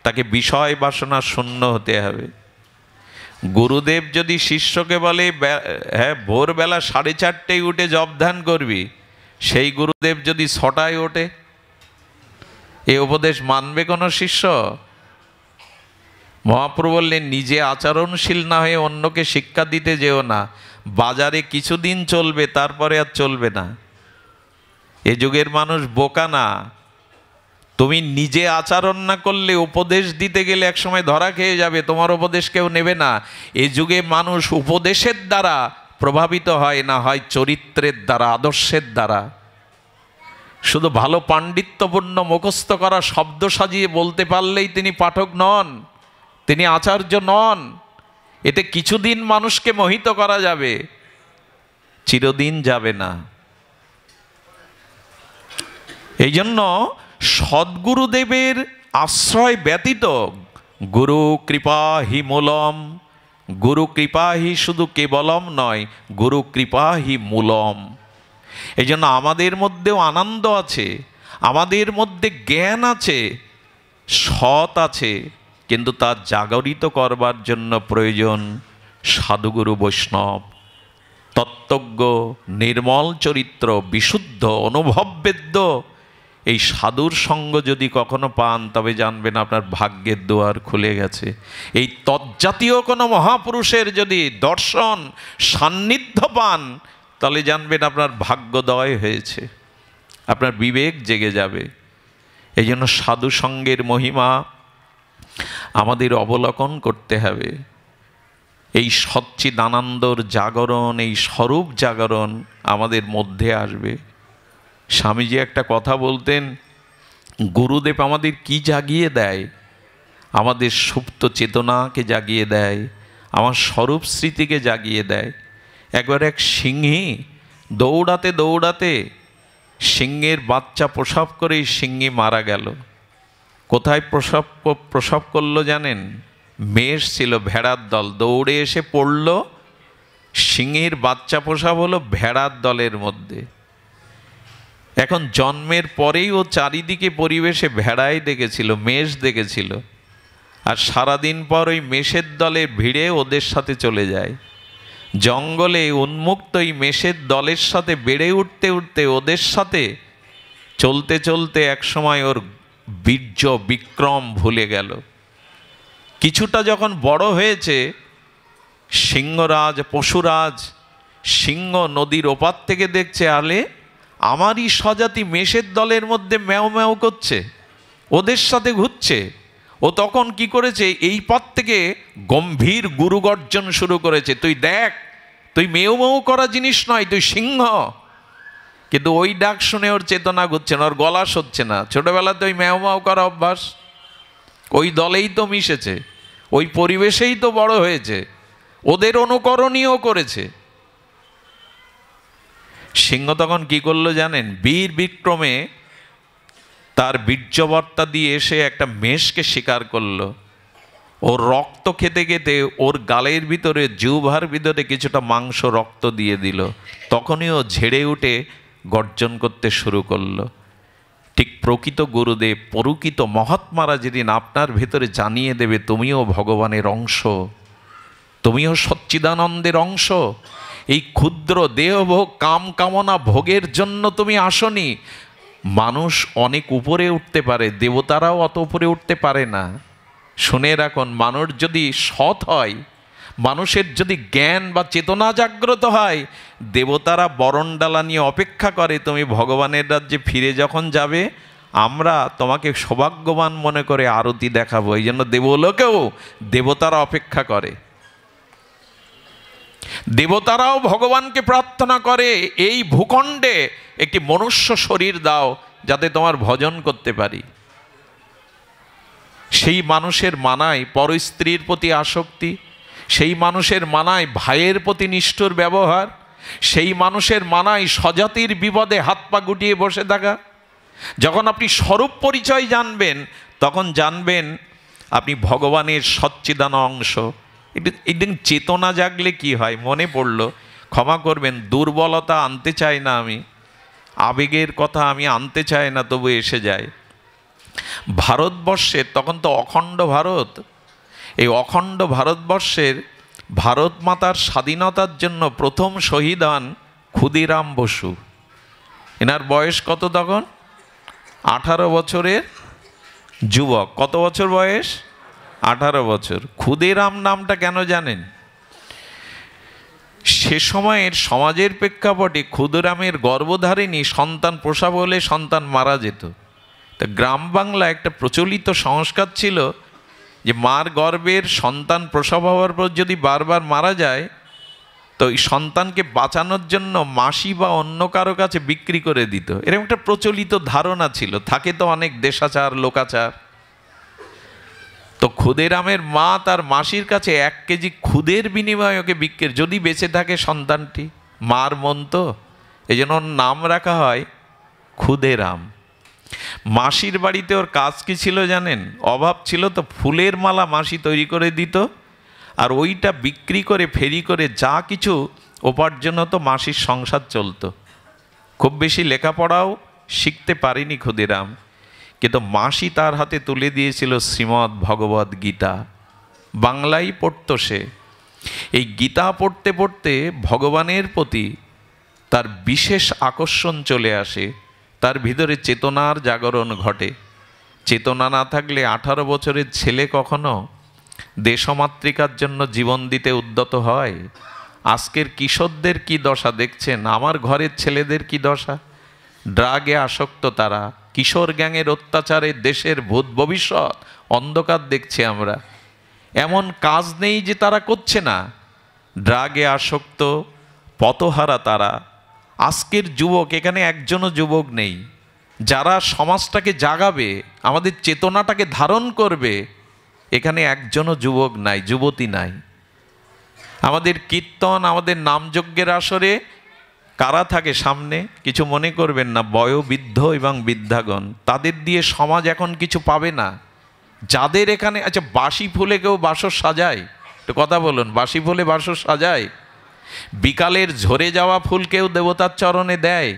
তাকে বিষয় বাসনা শূন্য হতে হবে। গুরুদেব যদি শিষ্যকে বলে হ্যাঁ ভোরবেলা 4:30টায় উঠে জপ ধ্যান করবি, সেই গুরুদেব যদি 6টায় ওঠে, এ উপদেশ মানবে কোনো শিষ্য? মহাপ্রভু বললেন নিজে আচরণশীল না হয়ে অন্যকে শিক্ষা দিতে যেও না। বাজারে কিছুদিন চলবে, তারপরে আর চলবে না। এ যুগের মানুষ বোকা না। তুমি নিজে আচরণ না করলে উপদেশ দিতে গেলে একসময় ধরা খেয়ে যাবে, তোমার উপদেশ কেউ নেবে না। এ যুগে মানুষ উপদেশের দ্বারা প্রভাবিত হয় না, হয় চরিত্রের দ্বারা, আদর্শের দ্বারা। শুধু ভালো পাণ্ডিত্যপূর্ণ মুখস্থ করা শব্দ সাজিয়ে বলতে পারলেই তিনি পাঠক নন, তিনি আচার্য নন। এতে কিছুদিন মানুষকে মোহিত করা যাবে, চিরদিন যাবে না। এই জন্য সদ্গুরুদেবের আশ্রয় ব্যতীত গুরু কৃপা হি মূলম, গুরু কৃপা হি শুধু কেবলম নয়, গুরু কৃপা হি মূলম। এই জন্য আমাদের মধ্যেও আনন্দ আছে, আমাদের মধ্যে জ্ঞান আছে, সৎ আছে, কিন্তু তা জাগরিত করবার জন্য প্রয়োজন সাধুগুরু বৈষ্ণব, তত্ত্বজ্ঞ, নির্মল চরিত্র, বিশুদ্ধ, অনুভববেদ্য। এই সাধুর সঙ্গ যদি কখনো পান, তবে জানবেন আপনার ভাগ্যের দুয়ার খুলে গেছে। এই তজ্জাতীয় কোনো মহাপুরুষের যদি দর্শন সান্নিধ্য পান, তাহলে জানবেন আপনার ভাগ্যোদয় হয়েছে, আপনার বিবেক জেগে যাবে। এই জন্য সাধু সঙ্গের মহিমা আমাদের অবলোকন করতে হবে। এই সচ্চিদানন্দর জাগরণ, এই স্বরূপ জাগরণ আমাদের মধ্যে আসবে। স্বামীজি একটা কথা বলতেন, গুরুদেব আমাদের কি জাগিয়ে দেয়? আমাদের সুপ্ত চেতনাকে জাগিয়ে দেয়, আমার স্বরূপ স্মৃতিকে জাগিয়ে দেয়। একবার এক সিংহী দৌড়াতে দৌড়াতে সিংহের বাচ্চা প্রসব করেই সিংহী মারা গেল। কোথায় প্রসব করলো জানেন? মেষ ছিল, ভেড়ার দল দৌড়ে এসে পড়ল, সিংহের বাচ্চা প্রসব হলো ভেড়ার দলের মধ্যে। এখন জন্মের পরেই ও চারিদিকে পরিবেশে ভেড়াই দেখেছিল, মেষ দেখেছিল, আর সারাদিন পর ওই মেষের দলের ভিড়ে ওদের সাথে চলে যায়। জঙ্গলে উন্মুক্ত এই মেষের দলের সাথে বেড়ে উঠতে উঠতে ওদের সাথে চলতে চলতে একসময় ওর বীর্য বিক্রম ভুলে গেল। কিছুটা যখন বড় হয়েছে, সিংহরাজ, পশুরাজ সিংহ নদীর ওপার থেকে দেখছে, আলে আমারই স্বজাতি মেষের দলের মধ্যে ম্যাও ম্যাও করছে, ওদের সাথে ঘুরছে। ও তখন কি করেছে, এই পথ থেকে গম্ভীর গুরুগর্জন শুরু করেছে, তুই দেখ, তুই মেউ মেউ করা জিনিস নয়, তুই সিংহ। কিন্তু ওই ডাক শুনে ওর চেতনা ঘুরছে না, ওর গলা সচ্ছে না। ছোটবেলাতে ওই ম্যাও ম্যাও করা অভ্যাস, ওই দলেই তো মিশেছে, ওই পরিবেশেই তো বড় হয়েছে, ওদের অনুকরণীয় করেছে। সিংহ তখন কি করলো জানেন? বীর বিক্রমে তার বীর্যবর্তা দিয়ে এসে একটা মেষকে শিকার করলো। ওর রক্ত খেতে খেতে ওর গালের ভিতরে, জিহ্বার ভিতরে কিছুটা মাংস রক্ত দিয়ে দিল। তখনই ও ঝেড়ে উঠে গর্জন করতে শুরু করলো। ঠিক প্রকৃত গুরুদেব, প্রকৃত মহাত্মারা যেদিন আপনার ভেতরে জানিয়ে দেবে তুমিও ভগবানের অংশ, তুমিও সচ্চিদানন্দের অংশ। এই ক্ষুদ্র দেহভোগ কাম কামনা ভোগের জন্য তুমি আসনি। মানুষ অনেক উপরে উঠতে পারে, দেবতারাও অত উপরে উঠতে পারে না। শুনে রাখুন, মানুষ যদি সৎ হয়, মানুষের যদি জ্ঞান বা চেতনা জাগ্রত হয়, দেবতারা বরণডালা নিয়ে অপেক্ষা করে তুমি ভগবানের রাজ্যে ফিরে যখন যাবে, আমরা তোমাকে সৌভাগ্যবান মনে করে আরতি দেখাবো। এই জন্য দেবলোকেও দেবতারা অপেক্ষা করে। দেবতারাও ভগবানকে প্রার্থনা করে, এই ভূখণ্ডে একটি মনুষ্য শরীর দাও যাতে তোমার ভজন করতে পারি। সেই মানুষের মানায় পরস্ত্রীর প্রতি আসক্তি, সেই মানুষের মানায় ভাইয়ের প্রতি নিষ্ঠুর ব্যবহার, সেই মানুষের মানায় স্বজাতির বিপদে হাত পা গুটিয়ে বসে থাকা। যখন আপনি স্বরূপ পরিচয় জানবেন, তখন জানবেন আপনি ভগবানের সচ্চিদান অংশ। একদিন চেতনা জাগলে কি হয়, মনে পড়ল, ক্ষমা করবেন, দুর্বলতা আনতে চাই না আমি, আবেগের কথা আমি আনতে চাই না, তবু এসে যায়। ভারতবর্ষের তখন তো অখণ্ড ভারত, এই অখণ্ড ভারতবর্ষের ভারত মাতার স্বাধীনতার জন্য প্রথম শহীদ হন ক্ষুদিরাম বসু। এনার বয়স কত তখন? 18 বছরের যুবক। কত বছর বয়স? 18 বছর। ক্ষুদিরাম নামটা কেন জানেন? সে সময়ের সমাজের প্রেক্ষাপটে ক্ষুদিরামের গর্ভধারিণী সন্তান প্রসব হলে সন্তান মারা যেত। তা গ্রাম বাংলা একটা প্রচলিত সংস্কার ছিল যে মার গর্ভের সন্তান প্রসব হওয়ার পর যদি বারবার মারা যায়, তো এই সন্তানকে বাঁচানোর জন্য মাসি বা অন্য কারো কাছে বিক্রি করে দিত। এরকম একটা প্রচলিত ধারণা ছিল, থাকে তো অনেক দেশাচার লোকাচার। তো ক্ষুদিরামের মা তার মাসির কাছে 1 কেজি খুদের বিনিময়ে ওকে বিক্রি, যদি বেঁচে থাকে সন্তানটি। মার মন তো, এই জন্য ওর নাম রাখা হয় ক্ষুদিরাম। মাসির বাড়িতে ওর কাজ কি ছিল জানেন? অভাব ছিল তো ফুলের মালা মাসি তৈরি করে দিত, আর ওইটা বিক্রি করে ফেরি করে যা কিছু উপার্জন হতো মাসির সংসার চলতো। খুব বেশি লেখাপড়াও শিখতে পারেনি ক্ষুদিরাম, কিন্তু মাসি তার হাতে তুলে দিয়েছিল শ্রীমদ্ ভগবদ্ গীতা। বাংলায় পড়তো সে। এই গীতা পড়তে পড়তে ভগবানের প্রতি তার বিশেষ আকর্ষণ চলে আসে, তার ভিতরে চেতনার জাগরণ ঘটে। চেতনা না থাকলে 18 বছরের ছেলে কখনো দেশমাতৃকার জন্য জীবন দিতে উদ্যত হয়? আজকের কিশোরদের কি দশা দেখছেন, আমার ঘরের ছেলেদের কি দশা। ড্রাগে আসক্ত তারা, কিশোর গ্যাংয়ের অত্যাচারে দেশের ভূত ভবিষ্যৎ অন্ধকার দেখছি আমরা। এমন কাজ নেই যে তারা করছে না, ড্রাগে আসক্ত, পথহারা তারা। আজকের যুবক, এখানে একজনও যুবক নেই যারা সমাজটাকে জাগাবে, আমাদের চেতনাটাকে ধারণ করবে, এখানে একজনও যুবক নাই, যুবতী নাই। আমাদের কীর্তন, আমাদের নামযজ্ঞের আসরে কারা থাকে সামনে? কিছু মনে করবেন না, বয়োবৃদ্ধ এবং বৃদ্ধাগণ। তাদের দিয়ে সমাজ এখন কিছু পাবে না। যাদের এখানে, আচ্ছা, বাসি ফুলে কেউ বাসর সাজায়? একটু কথা বলুন, বাসি ফুলে বাসর সাজায়? বিকালের ঝরে যাওয়া ফুল কেউ দেবতার চরণে দেয়?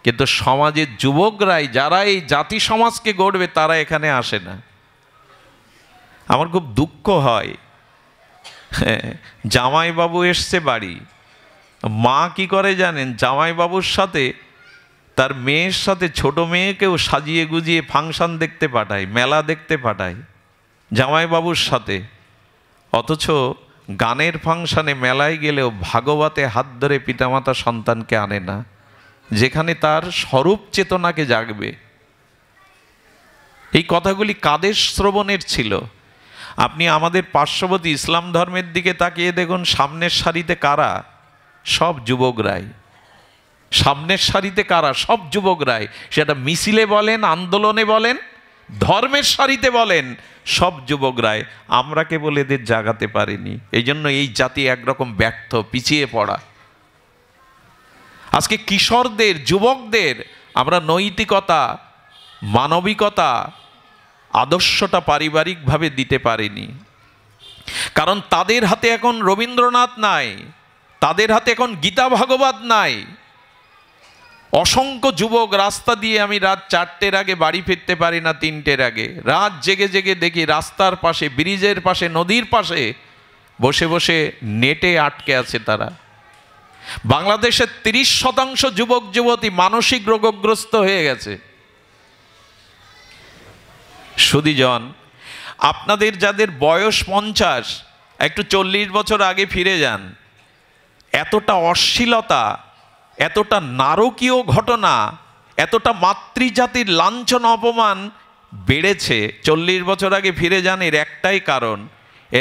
কিন্তু সমাজের যুবকরাই, যারা এই জাতি সমাজকে গড়বে, তারা এখানে আসে না। আমার খুব দুঃখ হয়, জামাইবাবু এসছে বাড়ি, মা কি করে জানেন? জামাইবাবুর সাথে তার মেয়ের সাথে ছোট মেয়েকেও সাজিয়ে গুজিয়ে ফাংশন দেখতে পাঠায়, মেলা দেখতে পাঠায় জামাইবাবুর সাথে। অথচ গানের ফাংশনে মেলায় গেলেও ভাগবতে হাত ধরে পিতামাতা সন্তানকে আনে না, যেখানে তার স্বরূপ চেতনাকে জাগবে। এই কথাগুলি কাদের শ্রবণের ছিল? আপনি আমাদের পার্শ্ববর্তী ইসলাম ধর্মের দিকে তাকিয়ে দেখুন, সামনের সারিতে কারা? সব যুবকরাই। সামনের সারিতে কারা? সব যুবকরাই। সেটা মিছিলে বলেন, আন্দোলনে বলেন, ধর্মের সারিতে বলেন, সব যুবকরাই। আমরা কেবল এদের জাগাতে পারিনি, এই জন্য এই জাতি একরকম ব্যর্থ, পিছিয়ে পড়া। আজকে কিশোরদের, যুবকদের আমরা নৈতিকতা, মানবিকতা, আদর্শটা পারিবারিকভাবে দিতে পারিনি। কারণ তাদের হাতে এখন রবীন্দ্রনাথ নাই, তাদের হাতে এখন গীতা ভাগবত নাই। অসংখ্য যুবক রাস্তা দিয়ে, আমি রাত 4টের আগে বাড়ি ফিরতে পারি না, 3টের আগে রাত জেগে জেগে দেখি রাস্তার পাশে, ব্রিজের পাশে, নদীর পাশে বসে বসে নেটে আটকে আছে তারা। বাংলাদেশের 30% যুবক যুবতী মানসিক রোগগ্রস্ত হয়ে গেছে। সুধীজন, আপনাদের যাদের বয়স 50, একটু 40 বছর আগে ফিরে যান। এতটা অশ্লীলতা, এতটা নারকীয় ঘটনা, এতটা মাতৃজাতির লাঞ্ছন অপমান বেড়েছে। 40 বছর আগে ফিরে যান। এর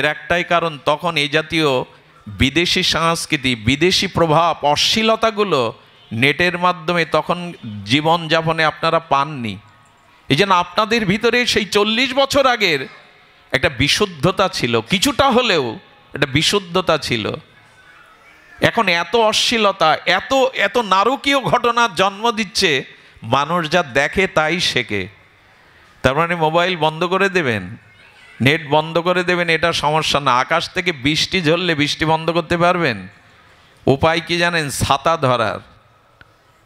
একটাই কারণ তখন এই জাতীয় বিদেশি সংস্কৃতি, বিদেশি প্রভাব, অশ্লীলতাগুলো নেটের মাধ্যমে তখন জীবনযাপনে আপনারা পাননি। এই জন্য আপনাদের ভিতরে সেই 40 বছর আগের একটা বিশুদ্ধতা ছিল, কিছুটা হলেও একটা বিশুদ্ধতা ছিল। এখন এত অশ্লীলতা, এত এত নারকীয় ঘটনার জন্ম দিচ্ছে, মানুষ যা দেখে তাই শেখে। তার মানে মোবাইল বন্ধ করে দেবেন, নেট বন্ধ করে দেবেন, এটা সমস্যা না। আকাশ থেকে বৃষ্টি ঝরলে বৃষ্টি বন্ধ করতে পারবেন? উপায় কি জানেন? ছাতা ধরার।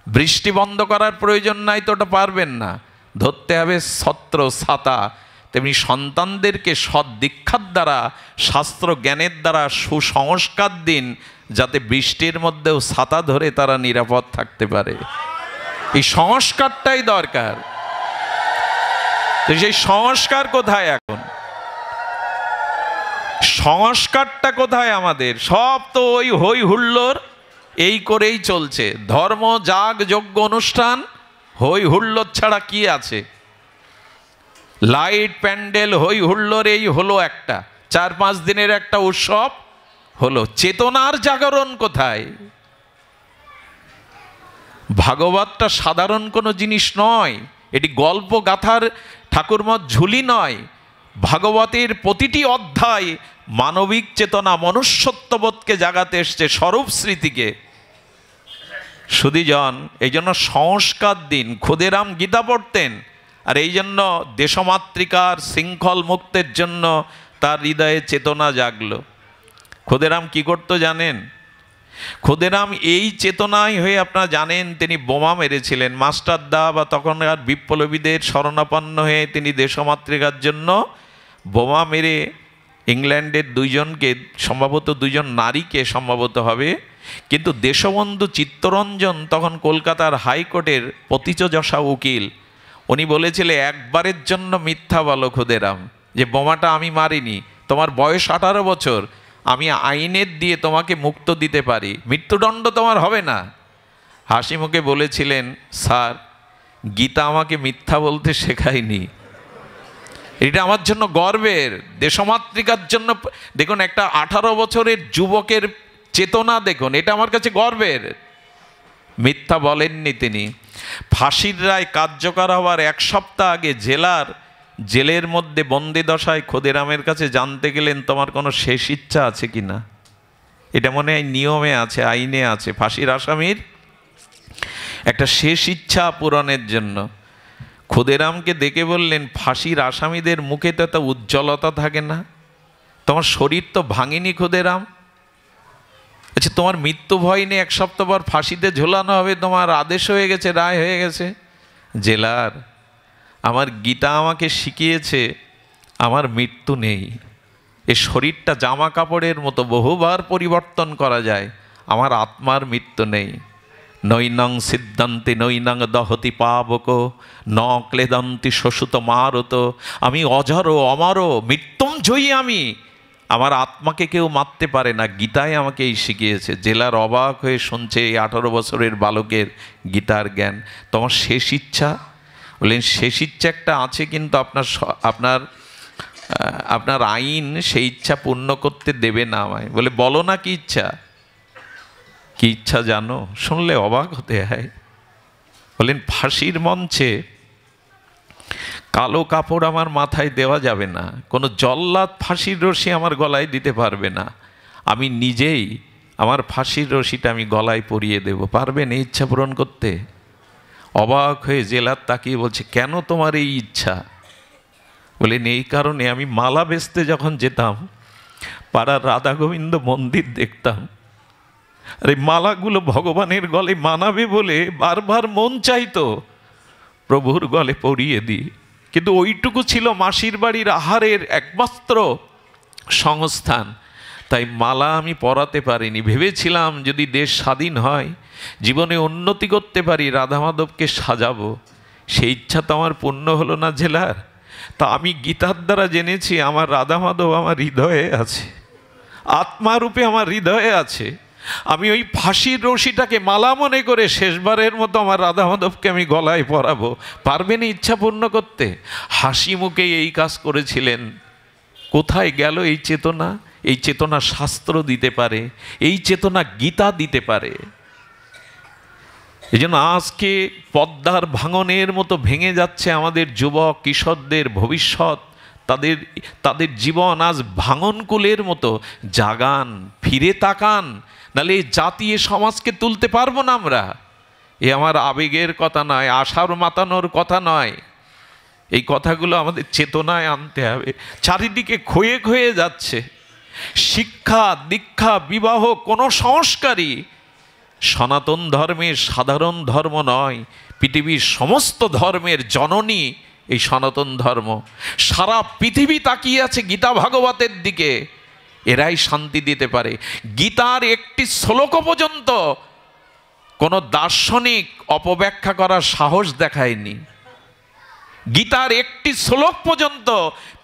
বৃষ্টি বন্ধ করার প্রয়োজন নাই তো ওটা পারবেন না, ধরতে হবে ছত্র, ছাতা। তেমনি সন্তানদেরকে সৎ দীক্ষার দ্বারা, শাস্ত্র জ্ঞানের দ্বারা সুসংস্কার দিন, যাতে বৃষ্টির মধ্যেও ছাতা ধরে তারা নিরাপদ থাকতে পারে। এই সংস্কারটাই দরকার। তো সেই সংস্কার কোথায় এখন? সংস্কারটা কোথায় আমাদের? সব তো ওই হই হুল্লোড় এই করেই চলছে। ধর্ম, যাগ, যজ্ঞ, অনুষ্ঠান, হই হুল্লোড় ছাড়া কি আছে? লাইট, প্যান্ডেল, হই হুল্লোড়, এই হলো একটা 4-5 দিনের একটা উৎসব হলো। চেতনার জাগরণ কোথায়? ভাগবতটা সাধারণ কোনো জিনিস নয়, এটি গল্প গাথার ঠাকুরমত ঝুলি নয়। ভাগবতের প্রতিটি অধ্যায় মানবিক চেতনা, মনুষ্যত্ববোধকে জাগাতে এসছে, স্বরূপ স্মৃতিকে। সুধীজন, এই জন্য সংস্কার দিন। ক্ষুদিরাম গীতা পড়তেন, আর এই জন্য দেশমাতৃকার শৃঙ্খল মুক্তের জন্য তার হৃদয়ে চেতনা জাগলো। ক্ষুদিরাম কি করতো জানেন? ক্ষুদিরাম এই চেতনায় হয়ে আপনারা জানেন তিনি বোমা মেরেছিলেন। মাস্টারদা বা তখনকার বিপ্লবীদের শরণাপন্ন হয়ে তিনি দেশমাতৃকার জন্য বোমা মেরে ইংল্যান্ডের 2 জনকে, সম্ভবত 2 জন নারীকে সম্ভবত হবে, কিন্তু দেশবন্ধু চিত্তরঞ্জন তখন কলকাতার হাইকোর্টের পতিতযশা উকিল, উনি বলেছিলেন একবারের জন্য মিথ্যা বলো ক্ষুদিরাম, যে বোমাটা আমি মারিনি। তোমার বয়স 18 বছর, আমি আইনের দিয়ে তোমাকে মুক্ত দিতে পারি, মৃত্যুদণ্ড তোমার হবে না। হাসি মুখে বলেছিলেন, স্যার, গীতা আমাকে মিথ্যা বলতে শেখায়নি। এটা আমার জন্য গর্বের, দেশমাতৃকার জন্য। দেখুন, একটা 18 বছরের যুবকের চেতনা দেখুন, এটা আমার কাছে গর্বের। মিথ্যা বলেননি তিনি। ফাঁসির রায় কার্যকর হওয়ার 1 সপ্তাহ আগে জেলের মধ্যে বন্দি দশায় ক্ষুদিরামের কাছে জানতে গেলেন তোমার কোনো শেষ ইচ্ছা আছে কি না। এটা মনে হয় নিয়মে আছে, আইনে আছে, ফাঁসির আসামির একটা শেষ ইচ্ছা পূরণের জন্য। ক্ষুদিরামকে ডেকে বললেন, ফাঁসির আসামিদের মুখে তো এত উজ্জ্বলতা থাকে না, তোমার শরীর তো ভাঙেনি ক্ষুদিরাম। আচ্ছা, তোমার মৃত্যু ভয় নেই? 1 সপ্তাহ পর ফাঁসিতে ঝোলানো হবে, তোমার আদেশ হয়ে গেছে, রায় হয়ে গেছে। জেলার, আমার গীতা আমাকে শিখিয়েছে আমার মৃত্যু নেই। এই শরীরটা জামা কাপড়ের মতো বহুবার পরিবর্তন করা যায়, আমার আত্মার মৃত্যু নেই। নৈনং সিদ্ধান্তি নৈনং দহতি পাবক ন ক্লেদন্তি শোষুত মারত। আমি অজর অমর, মৃত্যুঞ্জয়ী আমি, আমার আত্মাকে কেউ মারতে পারে না। গীতায় আমাকে এই শিখিয়েছে। জেলার অবাক হয়ে শুনছে এই 18 বছরের বালকের গীতার জ্ঞান। তোমার শেষ ইচ্ছা? বললেন, শেষ ইচ্ছা একটা আছে, কিন্তু আপনার আইন সেই ইচ্ছা পূর্ণ করতে দেবে না আমায়। বলে, বলো না কি ইচ্ছা? কি ইচ্ছা জানো? শুনলে অবাক হতে হয়। বলেন, ফাঁসির মঞ্চে কালো কাপড় আমার মাথায় দেওয়া যাবে না, কোনো জল্লাদ ফাঁসির রশি আমার গলায় দিতে পারবে না, আমি নিজেই আমার ফাঁসির রশিটা আমি গলায় পরিয়ে দেব। পারবেন এই ইচ্ছা পূরণ করতে? অবাক হয়ে জেলার তাকিয়ে বলছে, কেন তোমার এই ইচ্ছা? বলেন, এই কারণে আমি মালা বেচতে যখন যেতাম, পাড়ার রাধা গোবিন্দ মন্দির দেখতাম, আর এই মালাগুলো ভগবানের গলে মানাবে বলে বারবার মন চাইতো প্রভুর গলে পরিয়ে দিই, কিন্তু ওইটুকু ছিল মাসির বাড়ির আহারের একমাত্র সংস্থান। তাই মালা আমি পরাতে পারিনি। ভেবেছিলাম যদি দেশ স্বাধীন হয়, জীবনে উন্নতি করতে পারি, রাধা মাধবকে সাজাবো। সেই ইচ্ছা তো আমার পূর্ণ হলো না জেলার। তা আমি গীতার দ্বারা জেনেছি আমার রাধা মাধব আমার হৃদয়ে আছে, আত্মারূপে আমার হৃদয়ে আছে। আমি ওই ফাঁসির রশিটাকে মালা মনে করে শেষবারের মতো আমার রাধা মাধবকে আমি গলায় পরাবো। পারবেন ইচ্ছা পূর্ণ করতে? হাসি মুখে এই কাজ করেছিলেন। কোথায় গেল এই চেতনা? এই চেতনা শাস্ত্র দিতে পারে, এই চেতনা গীতা দিতে পারে। এই জন্য আজকে পদ্মার ভাঙনের মতো ভেঙে যাচ্ছে আমাদের যুবক কিশোরদের ভবিষ্যৎ। তাদের জীবন আজ ভাঙনকুলের মতো। জাগান, ফিরে তাকান, নাহলে এই জাতি এ সমাজকে তুলতে পারবো না আমরা। এ আমার আবেগের কথা নয়, আশার মাতানোর কথা নয়। এই কথাগুলো আমাদের চেতনায় আনতে হবে। চারিদিকে ক্ষয়ে ক্ষয়ে যাচ্ছে। শিক্ষা, দীক্ষা, বিবাহ কোনো সংস্কারই সনাতন ধর্মের সাধারণ ধর্ম নয়। পৃথিবীর সমস্ত ধর্মের জননী এই সনাতন ধর্ম। সারা পৃথিবী তাকিয়ে আছে গীতা ভাগবতের দিকে। এরাই শান্তি দিতে পারে। গীতার একটি শ্লোক পর্যন্ত কোনো দার্শনিক অপব্যাখ্যা করার সাহস দেখায়নি। গীতার একটি শ্লোক পর্যন্ত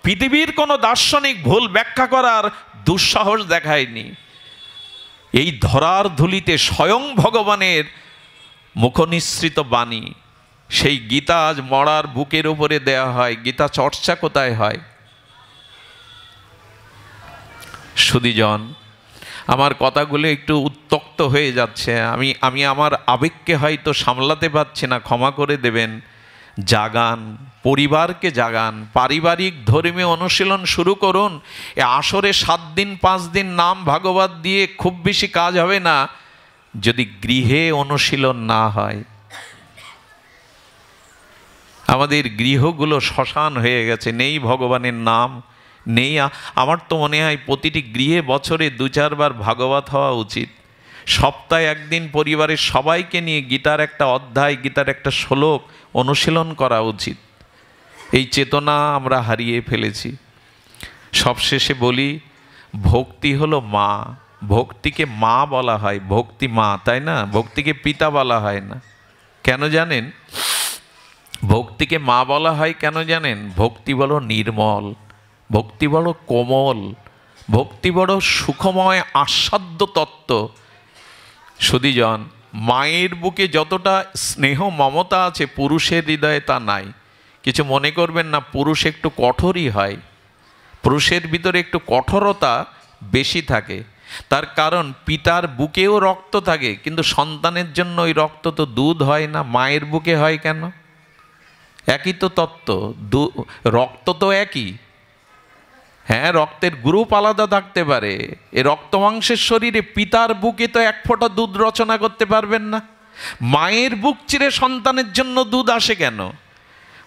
পৃথিবীর কোনো দার্শনিক ভুল ব্যাখ্যা করার দুঃসাহস দেখায়নি। এই ধরার ধুলিতে স্বয়ং ভগবানের মুখনিসৃত বাণী, সেই গীতা আজ মরার বুকের উপরে দেয়া হয়। গীতা চর্চা কোথায় হয়? সুধীজন, আমার কথাগুলো একটু উত্তক্ত হয়ে যাচ্ছে। আমি আমার আবেগকে হয়তো সামলাতে পারছি না, ক্ষমা করে দেবেন। জাগান, পরিবারকে জাগান, পারিবারিক ধর্মীয় অনুশীলন শুরু করুন। এ আসরে 7 দিন 5 দিন নাম ভাগবত দিয়ে খুব বেশি কাজ হবে না যদি গৃহে অনুশীলন না হয়। আমাদের গৃহগুলো শ্মশান হয়ে গেছে, নেই ভগবানের নাম, নেই। আমার তো মনে হয় প্রতিটি গৃহে বছরে 2-4 বার ভাগবত হওয়া উচিত। সপ্তাহে একদিন পরিবারের সবাইকে নিয়ে গীতার একটা অধ্যায়, গীতার একটা শ্লোক অনুশীলন করা উচিত। এই চেতনা আমরা হারিয়ে ফেলেছি। সবশেষে বলি, ভক্তি হলো মা। ভক্তিকে মা বলা হয়, ভক্তি মা, তাই না? ভক্তিকে পিতা বলা হয় না। কেন জানেন? ভক্তিকে মা বলা হয় কেন জানেন? ভক্তি বড় নির্মল, ভক্তি বড় কোমল, ভক্তি বড় সুখময় আস্বাদ্য তত্ত্ব। সুধীজন, মায়ের বুকে যতটা স্নেহ মমতা আছে পুরুষের হৃদয়ে তা নাই। কিছু মনে করবেন না, পুরুষ একটু কঠোরই হয়, পুরুষের ভিতরে একটু কঠোরতা বেশি থাকে। তার কারণ পিতার বুকেও রক্ত থাকে, কিন্তু সন্তানের জন্য ওই রক্ত তো দুধ হয় না। মায়ের বুকে হয় কেন? একই তো তত্ত্ব, রক্ত তো একই। হ্যাঁ, রক্তের গ্রুপ আলাদা থাকতে পারে। এ রক্ত মাংসের শরীরে পিতার বুকে তো 1 ফোঁটা দুধ রচনা করতে পারবেন না। মায়ের বুক চিরে সন্তানের জন্য দুধ আসে কেন?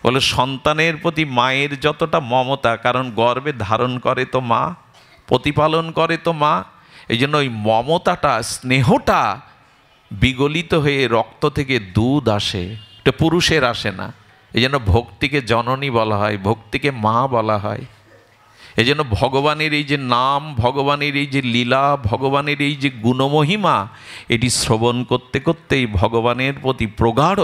বলে সন্তানের প্রতি মায়ের যতটা মমতা, কারণ গর্ভে ধারণ করে তো মা, প্রতিপালন করে তো মা। এই জন্য ওই মমতাটা, স্নেহটা বিগলিত হয়ে রক্ত থেকে দুধ আসে, এটা পুরুষের আসে না। এই জন্য ভক্তিকে জননী বলা হয়, ভক্তিকে মা বলা হয়। এই জন্য ভগবানের এই যে নাম, ভগবানের এই যে লীলা, ভগবানের এই যে গুণমহিমা, এটি শ্রবণ করতে করতেই ভগবানের প্রতি প্রগাঢ়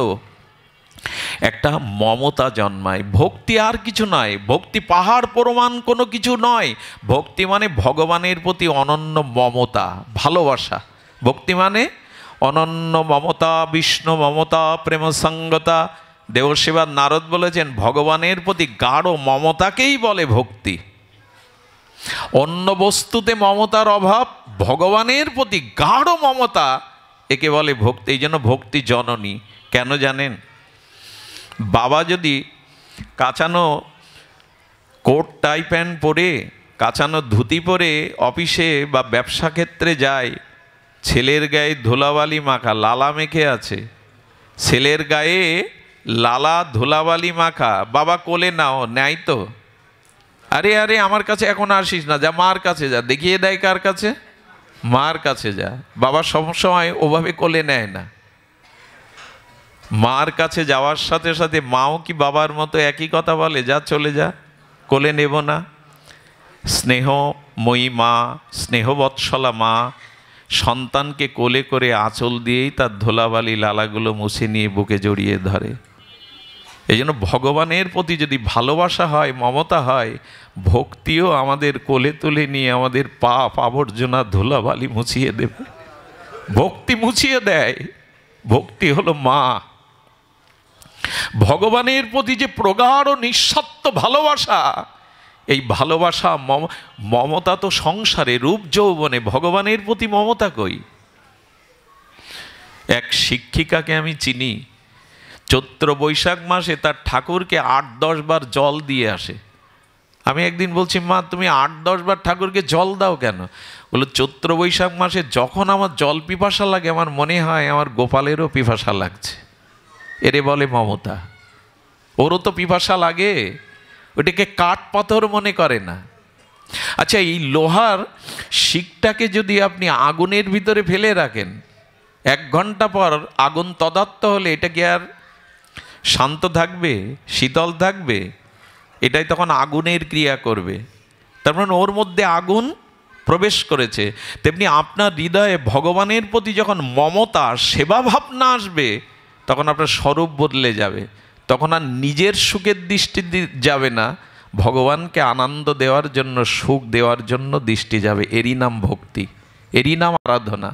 একটা মমতা জন্মায়। ভক্তি আর কিছু নয়, ভক্তি পাহাড় প্রমাণ কোনো কিছু নয়। ভক্তি মানে ভগবানের প্রতি অনন্য মমতা, ভালোবাসা। ভক্তি মানে অনন্য মমতা, বিষ্ণু মমতা, প্রেম সঙ্গতা। দেবসেবার নারদ বলেছেন ভগবানের প্রতি গাঢ় মমতাকেই বলে ভক্তি। অন্য বস্তুতে মমতার অভাব, ভগবানের প্রতি গাঢ় মমতা, একে বলে ভক্তি। এই জন্য ভক্তি জননী। কেন জানেন? বাবা যদি কাচানো কোট টাই প্যান্ট পরে, কাচানো ধুতি পরে অফিসে বা ব্যবসা ক্ষেত্রে যায়, ছেলের গায়ে ধুলাবালি মাখা, লালা মেখে আছে, ছেলের গায়ে লালা ধুলাবালি মাখা, বাবা কোলে নাও, নেয় তো? আরে আরে আমার কাছে এখন আসিস না, যা মার কাছে যা। দেখিয়ে দেয় কার কাছে? মার কাছে যা। বাবা সবসময় ওভাবে কোলে নেয় না। মার কাছে যাওয়ার সাথে সাথে মাও কি বাবার মতো একই কথা বলে, যা চলে যা, কোলে নেব না? স্নেহ মই মা, স্নেহবৎসলা মা সন্তানকে কোলে করে আঁচল দিয়েই তার ধুলাবালি লালাগুলো মুছে নিয়ে বুকে জড়িয়ে ধরে। এই জন্য ভগবানের প্রতি যদি ভালোবাসা হয়, মমতা হয়, ভক্তিও আমাদের কোলে তুলে নিয়ে আমাদের পাপ আবর্জনা ধুলাবালি মুছিয়ে দেবে। ভক্তি মুছিয়ে দেয়। ভক্তি হলো মা। ভগবানের প্রতি যে প্রগাঢ় নিঃস্বার্থ ভালোবাসা, এই ভালোবাসা মমতা তো সংসারে রূপ যৌবনে, ভগবানের প্রতি মমতা কই? এক শিক্ষিকাকে আমি চিনি, চৈত্র বৈশাখ মাসে তার ঠাকুরকে ৮-১০ বার জল দিয়ে আসে। আমি একদিন বলছি, মা তুমি ৮-১০ বার ঠাকুরকে জল দাও কেন? বলো, চৈত্র বৈশাখ মাসে যখন আমার জল পিপাসা লাগে আমার মনে হয় আমার গোপালেরও পিপাসা লাগছে। এরে বলে মমতা। ওরও তো পিপাসা লাগে, ওটাকে কাঠ পাথর মনে করে না। আচ্ছা, এই লোহার শিকটাকে যদি আপনি আগুনের ভিতরে ফেলে রাখেন, 1 ঘন্টা পর আগুন তদাত্ম হলে এটা কি আর শান্ত থাকবে, শীতল থাকবে? এটাই তখন আগুনের ক্রিয়া করবে। তার মানে ওর মধ্যে আগুন প্রবেশ করেছে। তেমনি আপনার হৃদয়ে ভগবানের প্রতি যখন মমতা, সেবা ভাবনা আসবে, তখন আপনার স্বরূপ বদলে যাবে। তখন আর নিজের সুখের দৃষ্টি যাবে না, ভগবানকে আনন্দ দেওয়ার জন্য, সুখ দেওয়ার জন্য দৃষ্টি যাবে। এরই নাম ভক্তি, এরই নাম আরাধনা।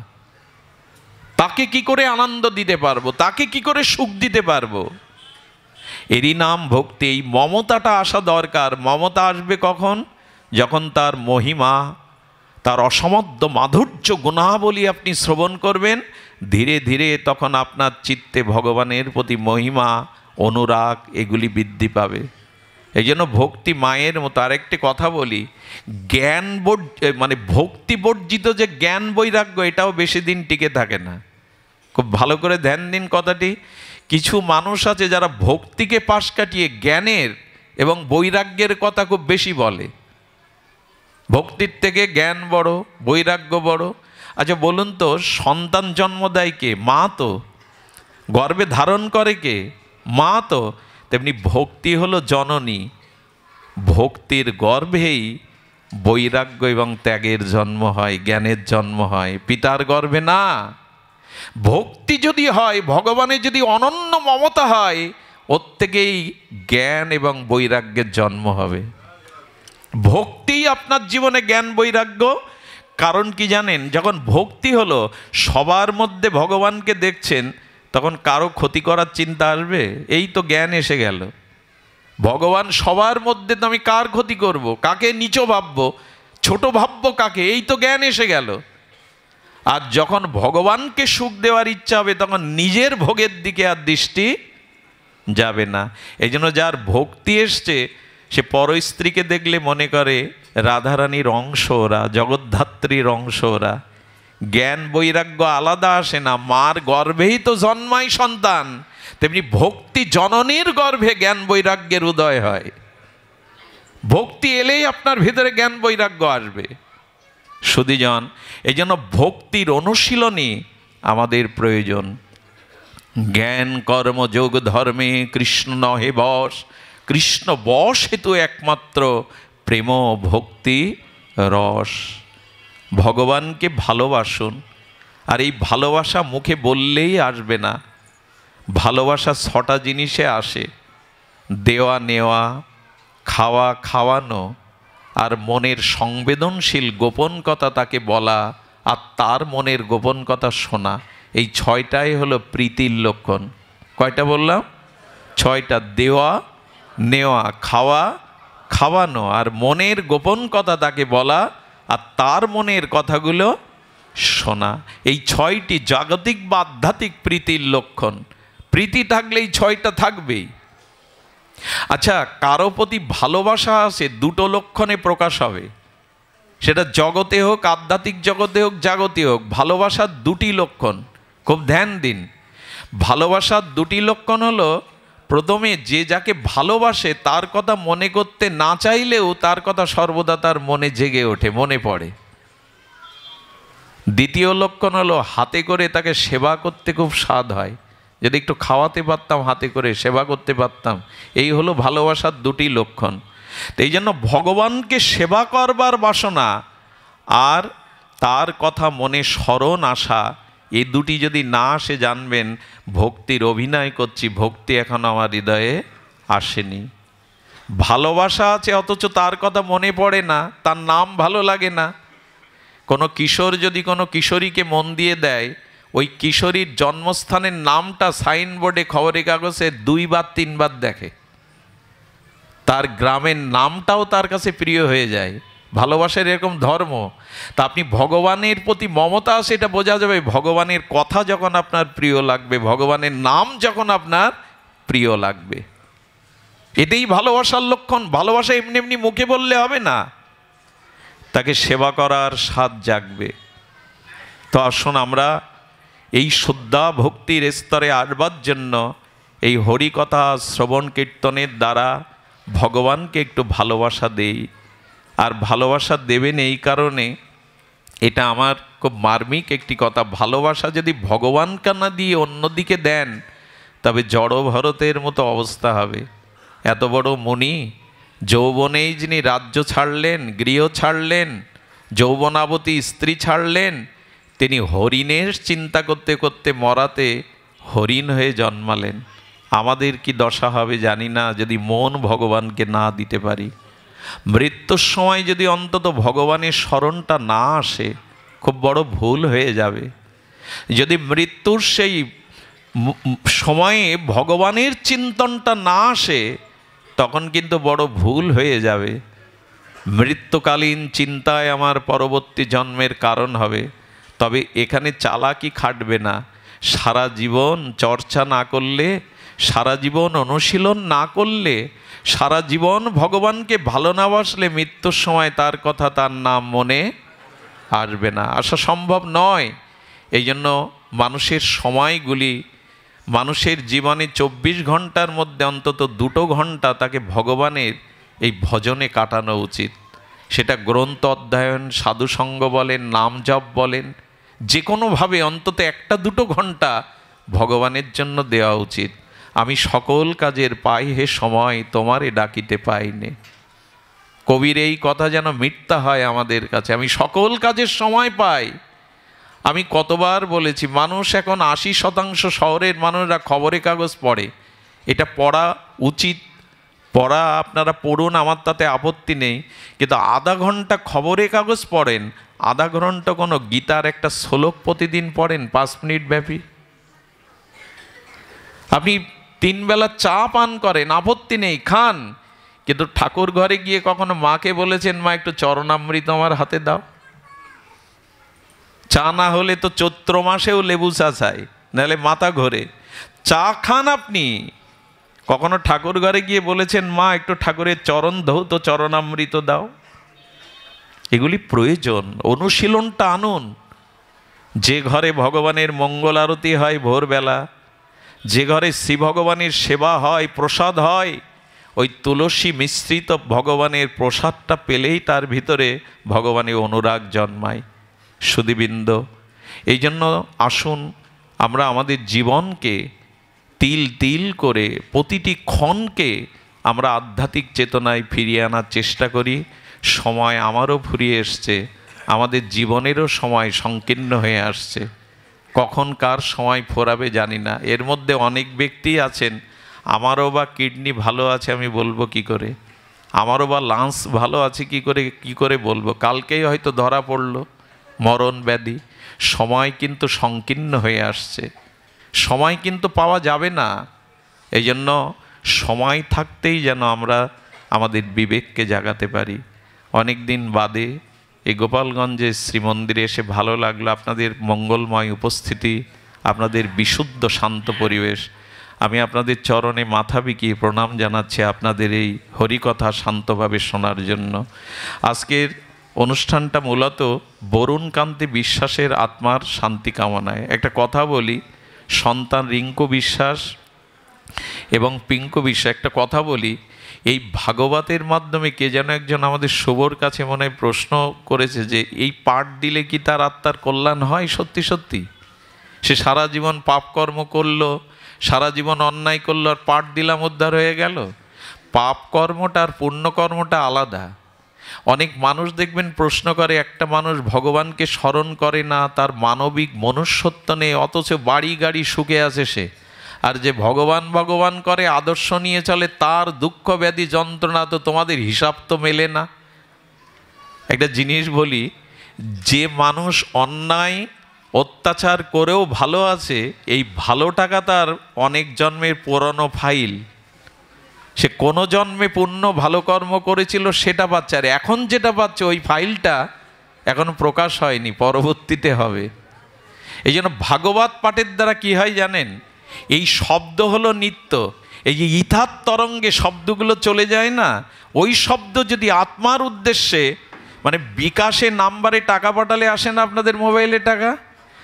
তাকে কি করে আনন্দ দিতে পারবো, তাকে কি করে সুখ দিতে পারবো, এরই নাম ভক্তি। এই মমতাটা আসা দরকার। মমতা আসবে কখন? যখন তার মহিমা, তার অসমধ্য মাধুর্য গুণাবলী আপনি শ্রবণ করবেন, ধীরে ধীরে তখন আপনার চিত্তে ভগবানের প্রতি মহিমা, অনুরাগ এগুলি বৃদ্ধি পাবে। এই জন্য ভক্তি মায়ের মতো। আরেকটি কথা বলি, জ্ঞান মানে ভক্তি বর্জিত যে জ্ঞান বৈরাগ্য, এটাও বেশি দিন টিকে থাকে না। খুব ভালো করে ধ্যান দিন কথাটি। কিছু মানুষ আছে যারা ভক্তিকে পাশ কাটিয়ে জ্ঞানের এবং বৈরাগ্যের কথা খুব বেশি বলে। ভক্তির থেকে জ্ঞান বড়, বৈরাগ্য বড়। আচ্ছা বলুন তো, সন্তান জন্ম দেয় কে? মা তো। গর্ভে ধারণ করে কে? মা তো। তেমনি ভক্তি হলো জননী। ভক্তির গর্ভেই বৈরাগ্য এবং ত্যাগের জন্ম হয়, জ্ঞানের জন্ম হয়, পিতার গর্ভে না। ভক্তি যদি হয়, ভগবানের যদি অনন্য মমতা হয়, ওর থেকেই জ্ঞান এবং বৈরাগ্যের জন্ম হবে। ভক্তি আপনার জীবনে জ্ঞান বৈরাগ্য। কারণ কি জানেন? যখন ভক্তি হলো, সবার মধ্যে ভগবানকে দেখছেন, তখন কারো ক্ষতি করার চিন্তা আসবে? এই তো জ্ঞান এসে গেল। ভগবান সবার মধ্যে, তো আমি কার ক্ষতি করব, কাকে নিচ ভাববো, ছোট ভাববো কাকে? এই তো জ্ঞান এসে গেল। আর যখন ভগবানকে সুখ দেওয়ার ইচ্ছা হবে, তখন নিজের ভোগের দিকে আর দৃষ্টি যাবে না। এই জন্য যার ভক্তি এসছে, সে পরস্ত্রীকে দেখলে মনে করে রাধারানীর অংশ ওরা, জগদ্ধাত্রীর অংশ ওরা। জ্ঞান বৈরাগ্য আলাদা আসে না, মার গর্ভেই তো জন্মায় সন্তান। তেমনি ভক্তি জননীর গর্ভে জ্ঞান বৈরাগ্যের উদয় হয়। ভক্তি এলেই আপনার ভিতরে জ্ঞান বৈরাগ্য আসবে। সুধীজন, এই জন্য ভক্তির অনুশীলনী আমাদের প্রয়োজন। জ্ঞান কর্ম যোগ ধর্মে কৃষ্ণ নহে বশ। কৃষ্ণ বশ হেতু একমাত্র প্রেম ভক্তি রস। ভগবানকে ভালোবাসুন। আর এই ভালোবাসা মুখে বললেই আসবে না। ভালোবাসা 6টা জিনিসে আসে: দেওয়া নেওয়া, খাওয়া খাওয়ানো, আর মনের সংবেদনশীল গোপন কথা তাকে বলা, আর তার মনের গোপন কথা শোনা। এই 6টাই হলো প্রীতির লক্ষণ। কয়টা বললাম? 6টা। দেওয়া নেওয়া, খাওয়া খাওয়ানো, আর মনের গোপন কথা তাকে বলা, আর তার মনের কথাগুলো শোনা। এই 6টি জাগতিক বা আধ্যাত্মিক প্রীতির লক্ষণ। প্রীতি থাকলে এই 6টা থাকবেই। আচ্ছা, কারো প্রতি ভালোবাসা আছে 2টো লক্ষণে প্রকাশ হবে। সেটা জগতে হোক, আধ্যাত্মিক জগতে হোক, জাগতে হোক, ভালোবাসার 2টি লক্ষণ। খুব ধ্যান দিন। ভালোবাসার 2টি লক্ষণ হলো, প্রথমে যে যাকে ভালোবাসে তার কথা মনে করতে না চাইলেও তার কথা সর্বদা তার মনে জেগে ওঠে, মনে পড়ে। দ্বিতীয় লক্ষণ হলো, হাতে করে তাকে সেবা করতে খুব স্বাদ হয়। যদি একটু খাওয়াতে পারতাম, হাতে করে সেবা করতে পারতাম। এই হলো ভালোবাসার 2টি লক্ষণ। তো এই জন্য ভগবানকে সেবা করবার বাসনা আর তার কথা মনে স্মরণ আসা, এই দুটি যদি না আসে জানবেন ভক্তির অভিনয় করছি, ভক্তি এখন আমার হৃদয়ে আসেনি। ভালোবাসা আছে অথচ তার কথা মনে পড়ে না, তার নাম ভালো লাগে না। কোনো কিশোর যদি কোনো কিশোরীকে মন দিয়ে দেয়, ওই কিশোরীর জন্মস্থানের নামটা সাইনবোর্ডে খবরের কাগজে 2 বার 3 বার দেখে, তার গ্রামের নামটাও তার কাছে প্রিয় হয়ে যায়। ভালোবাসার এরকম ধর্ম। তা আপনি ভগবানের প্রতি মমতা সেটা বোঝা যাবে ভগবানের কথা যখন আপনার প্রিয় লাগবে, ভগবানের নাম যখন আপনার প্রিয় লাগবে। এটাই ভালোবাসার লক্ষণ। ভালোবাসা এমনি এমনি মুখে বললে হবে না, তাকে সেবা করার স্বাদ জাগবে। তো আসুন আমরা এই শুদ্ধা ভক্তির স্তরে আসবার জন্য এই হরিকথা শ্রবণ কীর্তনের দ্বারা ভগবানকে একটু ভালোবাসা দেই। আর ভালোবাসা দেবেন এই কারণে, এটা আমার খুব মার্মিক একটি কথা, ভালোবাসা যদি ভগবানকে না দিয়ে অন্যদিকে দেন তবে জড় ভরতের মতো অবস্থা হবে। এত বড় মুনি, যৌবনেই যিনি রাজ্য ছাড়লেন, গৃহ ছাড়লেন, যৌবনাবতী স্ত্রী ছাড়লেন, তিনি হরিণের চিন্তা করতে করতে মরাতে হরিণ হয়ে জন্মালেন। আমাদের কি দশা হবে জানি না যদি মন ভগবানকে না দিতে পারি। মৃত্যুর সময় যদি অন্তত ভগবানের স্মরণটা না আসে, খুব বড় ভুল হয়ে যাবে। যদি মৃত্যুর সেই সময়ে ভগবানের চিন্তনটা না আসে, তখন কিন্তু বড় ভুল হয়ে যাবে। মৃত্যুকালীন চিন্তায় আমার পরবর্তী জন্মের কারণ হবে। তবে এখানে চালাকি খাটবে না। সারা জীবন চর্চা না করলে, সারা জীবন অনুশীলন না করলে, সারা জীবন ভগবানকে ভালো না বাসলে মৃত্যুর সময় তার কথা, তার নাম মনে আসবে না, আসা সম্ভব নয়। এই জন্য মানুষের সময়গুলি, মানুষের জীবনে 24 ঘন্টার মধ্যে অন্তত 2 ঘন্টা তাকে ভগবানের এই ভজনে কাটানো উচিত। সেটা গ্রন্থ অধ্যয়ন, সাধুসঙ্গ বলেন, নাম জপ বলেন, যে কোনোভাবে অন্তত 1-2 ঘন্টা ভগবানের জন্য দেওয়া উচিত। আমি সকল কাজের পাই হে সময়, তোমারে ডাকিতে পাইনে। কবির এই কথা যেন মিথ্যা হয় আমাদের কাছে। আমি সকল কাজের সময় পাই। আমি কতবার বলেছি, মানুষ এখন 80% শহরের মানুষরা খবরের কাগজ পড়ে। এটা পড়া উচিত, পড়া আপনারা পড়ুন, আমার তাতে আপত্তি নেই। কিন্তু আধা ঘন্টা খবরের কাগজ পড়েন, আধা ঘন্টা কোনো গীতার একটা শ্লোক প্রতিদিন পড়েন 5 মিনিট ব্যাপী। আপনি 3 বেলা চা পান করেন, আপত্তি নেই, খান। কিন্তু ঠাকুর ঘরে গিয়ে কখনো মাকে বলেছেন, মা একটু চরণামৃত আমার হাতে দাও? চা না হলে তো চৈত্র মাসেও লেবু চা চাই, নাহলে মাথা ঘোরে। চা খান আপনি। কখনো ঠাকুর ঘরে গিয়ে বলেছেন, মা একটু ঠাকুরের চরণ ধৌত চরণামৃত দাও? এগুলি প্রয়োজন। অনুশীলনটা আনুন। যে ঘরে ভগবানের মঙ্গল আরতি হয় ভোরবেলা, যে ঘরে শ্রী ভগবানের সেবা হয়, প্রসাদ হয়, ওই তুলসী মিশ্রিত ভগবানের প্রসাদটা পেলেই তার ভিতরে ভগবানের অনুরাগ জন্মায়। সুধীবৃন্দ, এই জন্য আসুন আমরা আমাদের জীবনকে তিল তিল করে, প্রতিটি ক্ষণকে আমরা আধ্যাত্মিক চেতনায় ফিরিয়ে আনার চেষ্টা করি। সময় আমারও ফুরিয়ে এসছে, আমাদের জীবনেরও সময় সংকীর্ণ হয়ে আসছে। কখন কার সময় ফোরাবে জানি না। এর মধ্যে অনেক ব্যক্তি আছেন, আমারও বা কিডনি ভালো আছে আমি বলবো কি করে, আমারও বা লাংস ভালো আছে কি করে বলবো? কালকেই হয়তো ধরা পড়লো মরণ ব্যাধি। সময় কিন্তু সংকীর্ণ হয়ে আসছে, সময় কিন্তু পাওয়া যাবে না। এই জন্য সময় থাকতেই যেন আমরা আমাদের বিবেককে জাগাতে পারি। অনেক দিন বাদে এই গোপালগঞ্জে শ্রীমন্দিরে এসে ভালো লাগলো, আপনাদের মঙ্গলময় উপস্থিতি, আপনাদের বিশুদ্ধ শান্ত পরিবেশ। আমি আপনাদের চরণে মাথা বিকিয়ে প্রণাম জানাচ্ছি আপনাদের এই হরিকথা শান্তভাবে শোনার জন্য। আজকের অনুষ্ঠানটা মূলত বরুণকান্তি বিশ্বাসের আত্মার শান্তি কামনায়। একটা কথা বলি, সন্তান রিঙ্কু বিশ্বাস এবং পিঙ্কু বিশ্বাস, একটা কথা বলি, এই ভাগবতের মাধ্যমে কে যেন একজন আমাদের শুভর কাছে মনে হয় প্রশ্ন করেছে যে এই পাঠ দিলে কি তার আত্মার কল্যাণ হয়? সত্যি সত্যি সে সারা জীবন পাপকর্ম করলো, সারা জীবন অন্যায় করলো, আর পাঠ দিলাম উদ্ধার হয়ে গেল? পাপ কর্মটা আর পুণ্যকর্মটা আলাদা। অনেক মানুষ দেখবেন প্রশ্ন করে, একটা মানুষ ভগবানকে স্মরণ করে না, তার মানবিক মনুষ্যত্ব নেই, অথচ বাড়ি গাড়ি সুখে আছে সে। আর যে ভগবান ভগবান করে, আদর্শ নিয়ে চলে, তার দুঃখ ব্যাধি যন্ত্রণা তো তোমাদের হিসাব তো মেলে না। একটা জিনিস বলি, যে মানুষ অন্যায় অত্যাচার করেও ভালো আছে, এই ভালো টাকা তার অনেক জন্মের পুরনো ফাইল। সে কোনো জন্মে পুণ্য ভালো কর্ম করেছিল সেটা পাচ্ছে, আর এখন যেটা পাচ্ছে ওই ফাইলটা এখনো প্রকাশ হয়নি, পরবর্তীতে হবে। এই জন্য ভাগবত পাঠের দ্বারা কি হয় জানেন, এই শব্দ হলো নিত্য। এই যে ইথার তরঙ্গে শব্দগুলো চলে যায় না, ওই শব্দ যদি আত্মার উদ্দেশ্যে, মানে বিকাশে নাম্বারে টাকা পাঠালে আসে না আপনাদের মোবাইলে টাকা,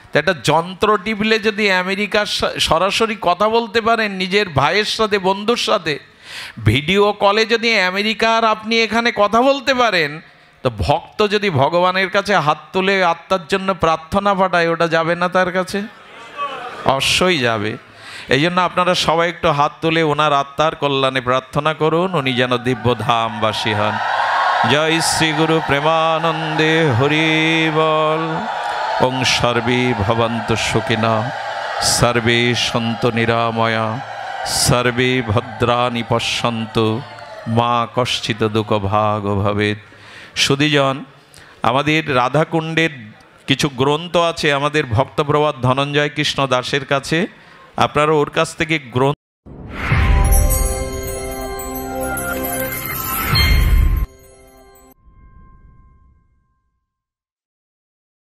তো একটা যন্ত্র টিপলে যদি আমেরিকার সরাসরি কথা বলতে পারেন নিজের ভাইয়ের সাথে, বন্ধুর সাথে, ভিডিও কলে যদি আমেরিকার আপনি এখানে কথা বলতে পারেন, তো ভক্ত যদি ভগবানের কাছে হাত তুলে আত্মার জন্য প্রার্থনা পাঠায়, ওটা যাবে না তার কাছে? অবশ্যই যাবে। এই জন্য আপনারা সবাই একটু হাত তুলে ওনার আত্মার কল্যাণে প্রার্থনা করুন, উনি যেন দিব্য ধামবাসী হন। জয় শ্রী গুরু প্রেমানন্দে হরি বল। ওং সর্বে ভবন্তু সুখিনঃ, সর্বে সন্তু নিরাময়া, সর্বে ভদ্রাণি পশ্যন্তু, মা কশ্চিৎ দুঃখ ভাগ ভবেৎ। সুধীজন, আমাদের রাধাকুণ্ডের কিছু গ্রন্থ আছে আমাদের ভক্তপ্রবাদ ধনঞ্জয় কৃষ্ণ দাসের কাছে, আপনারা ওর কাছ থেকে গ্রন্থ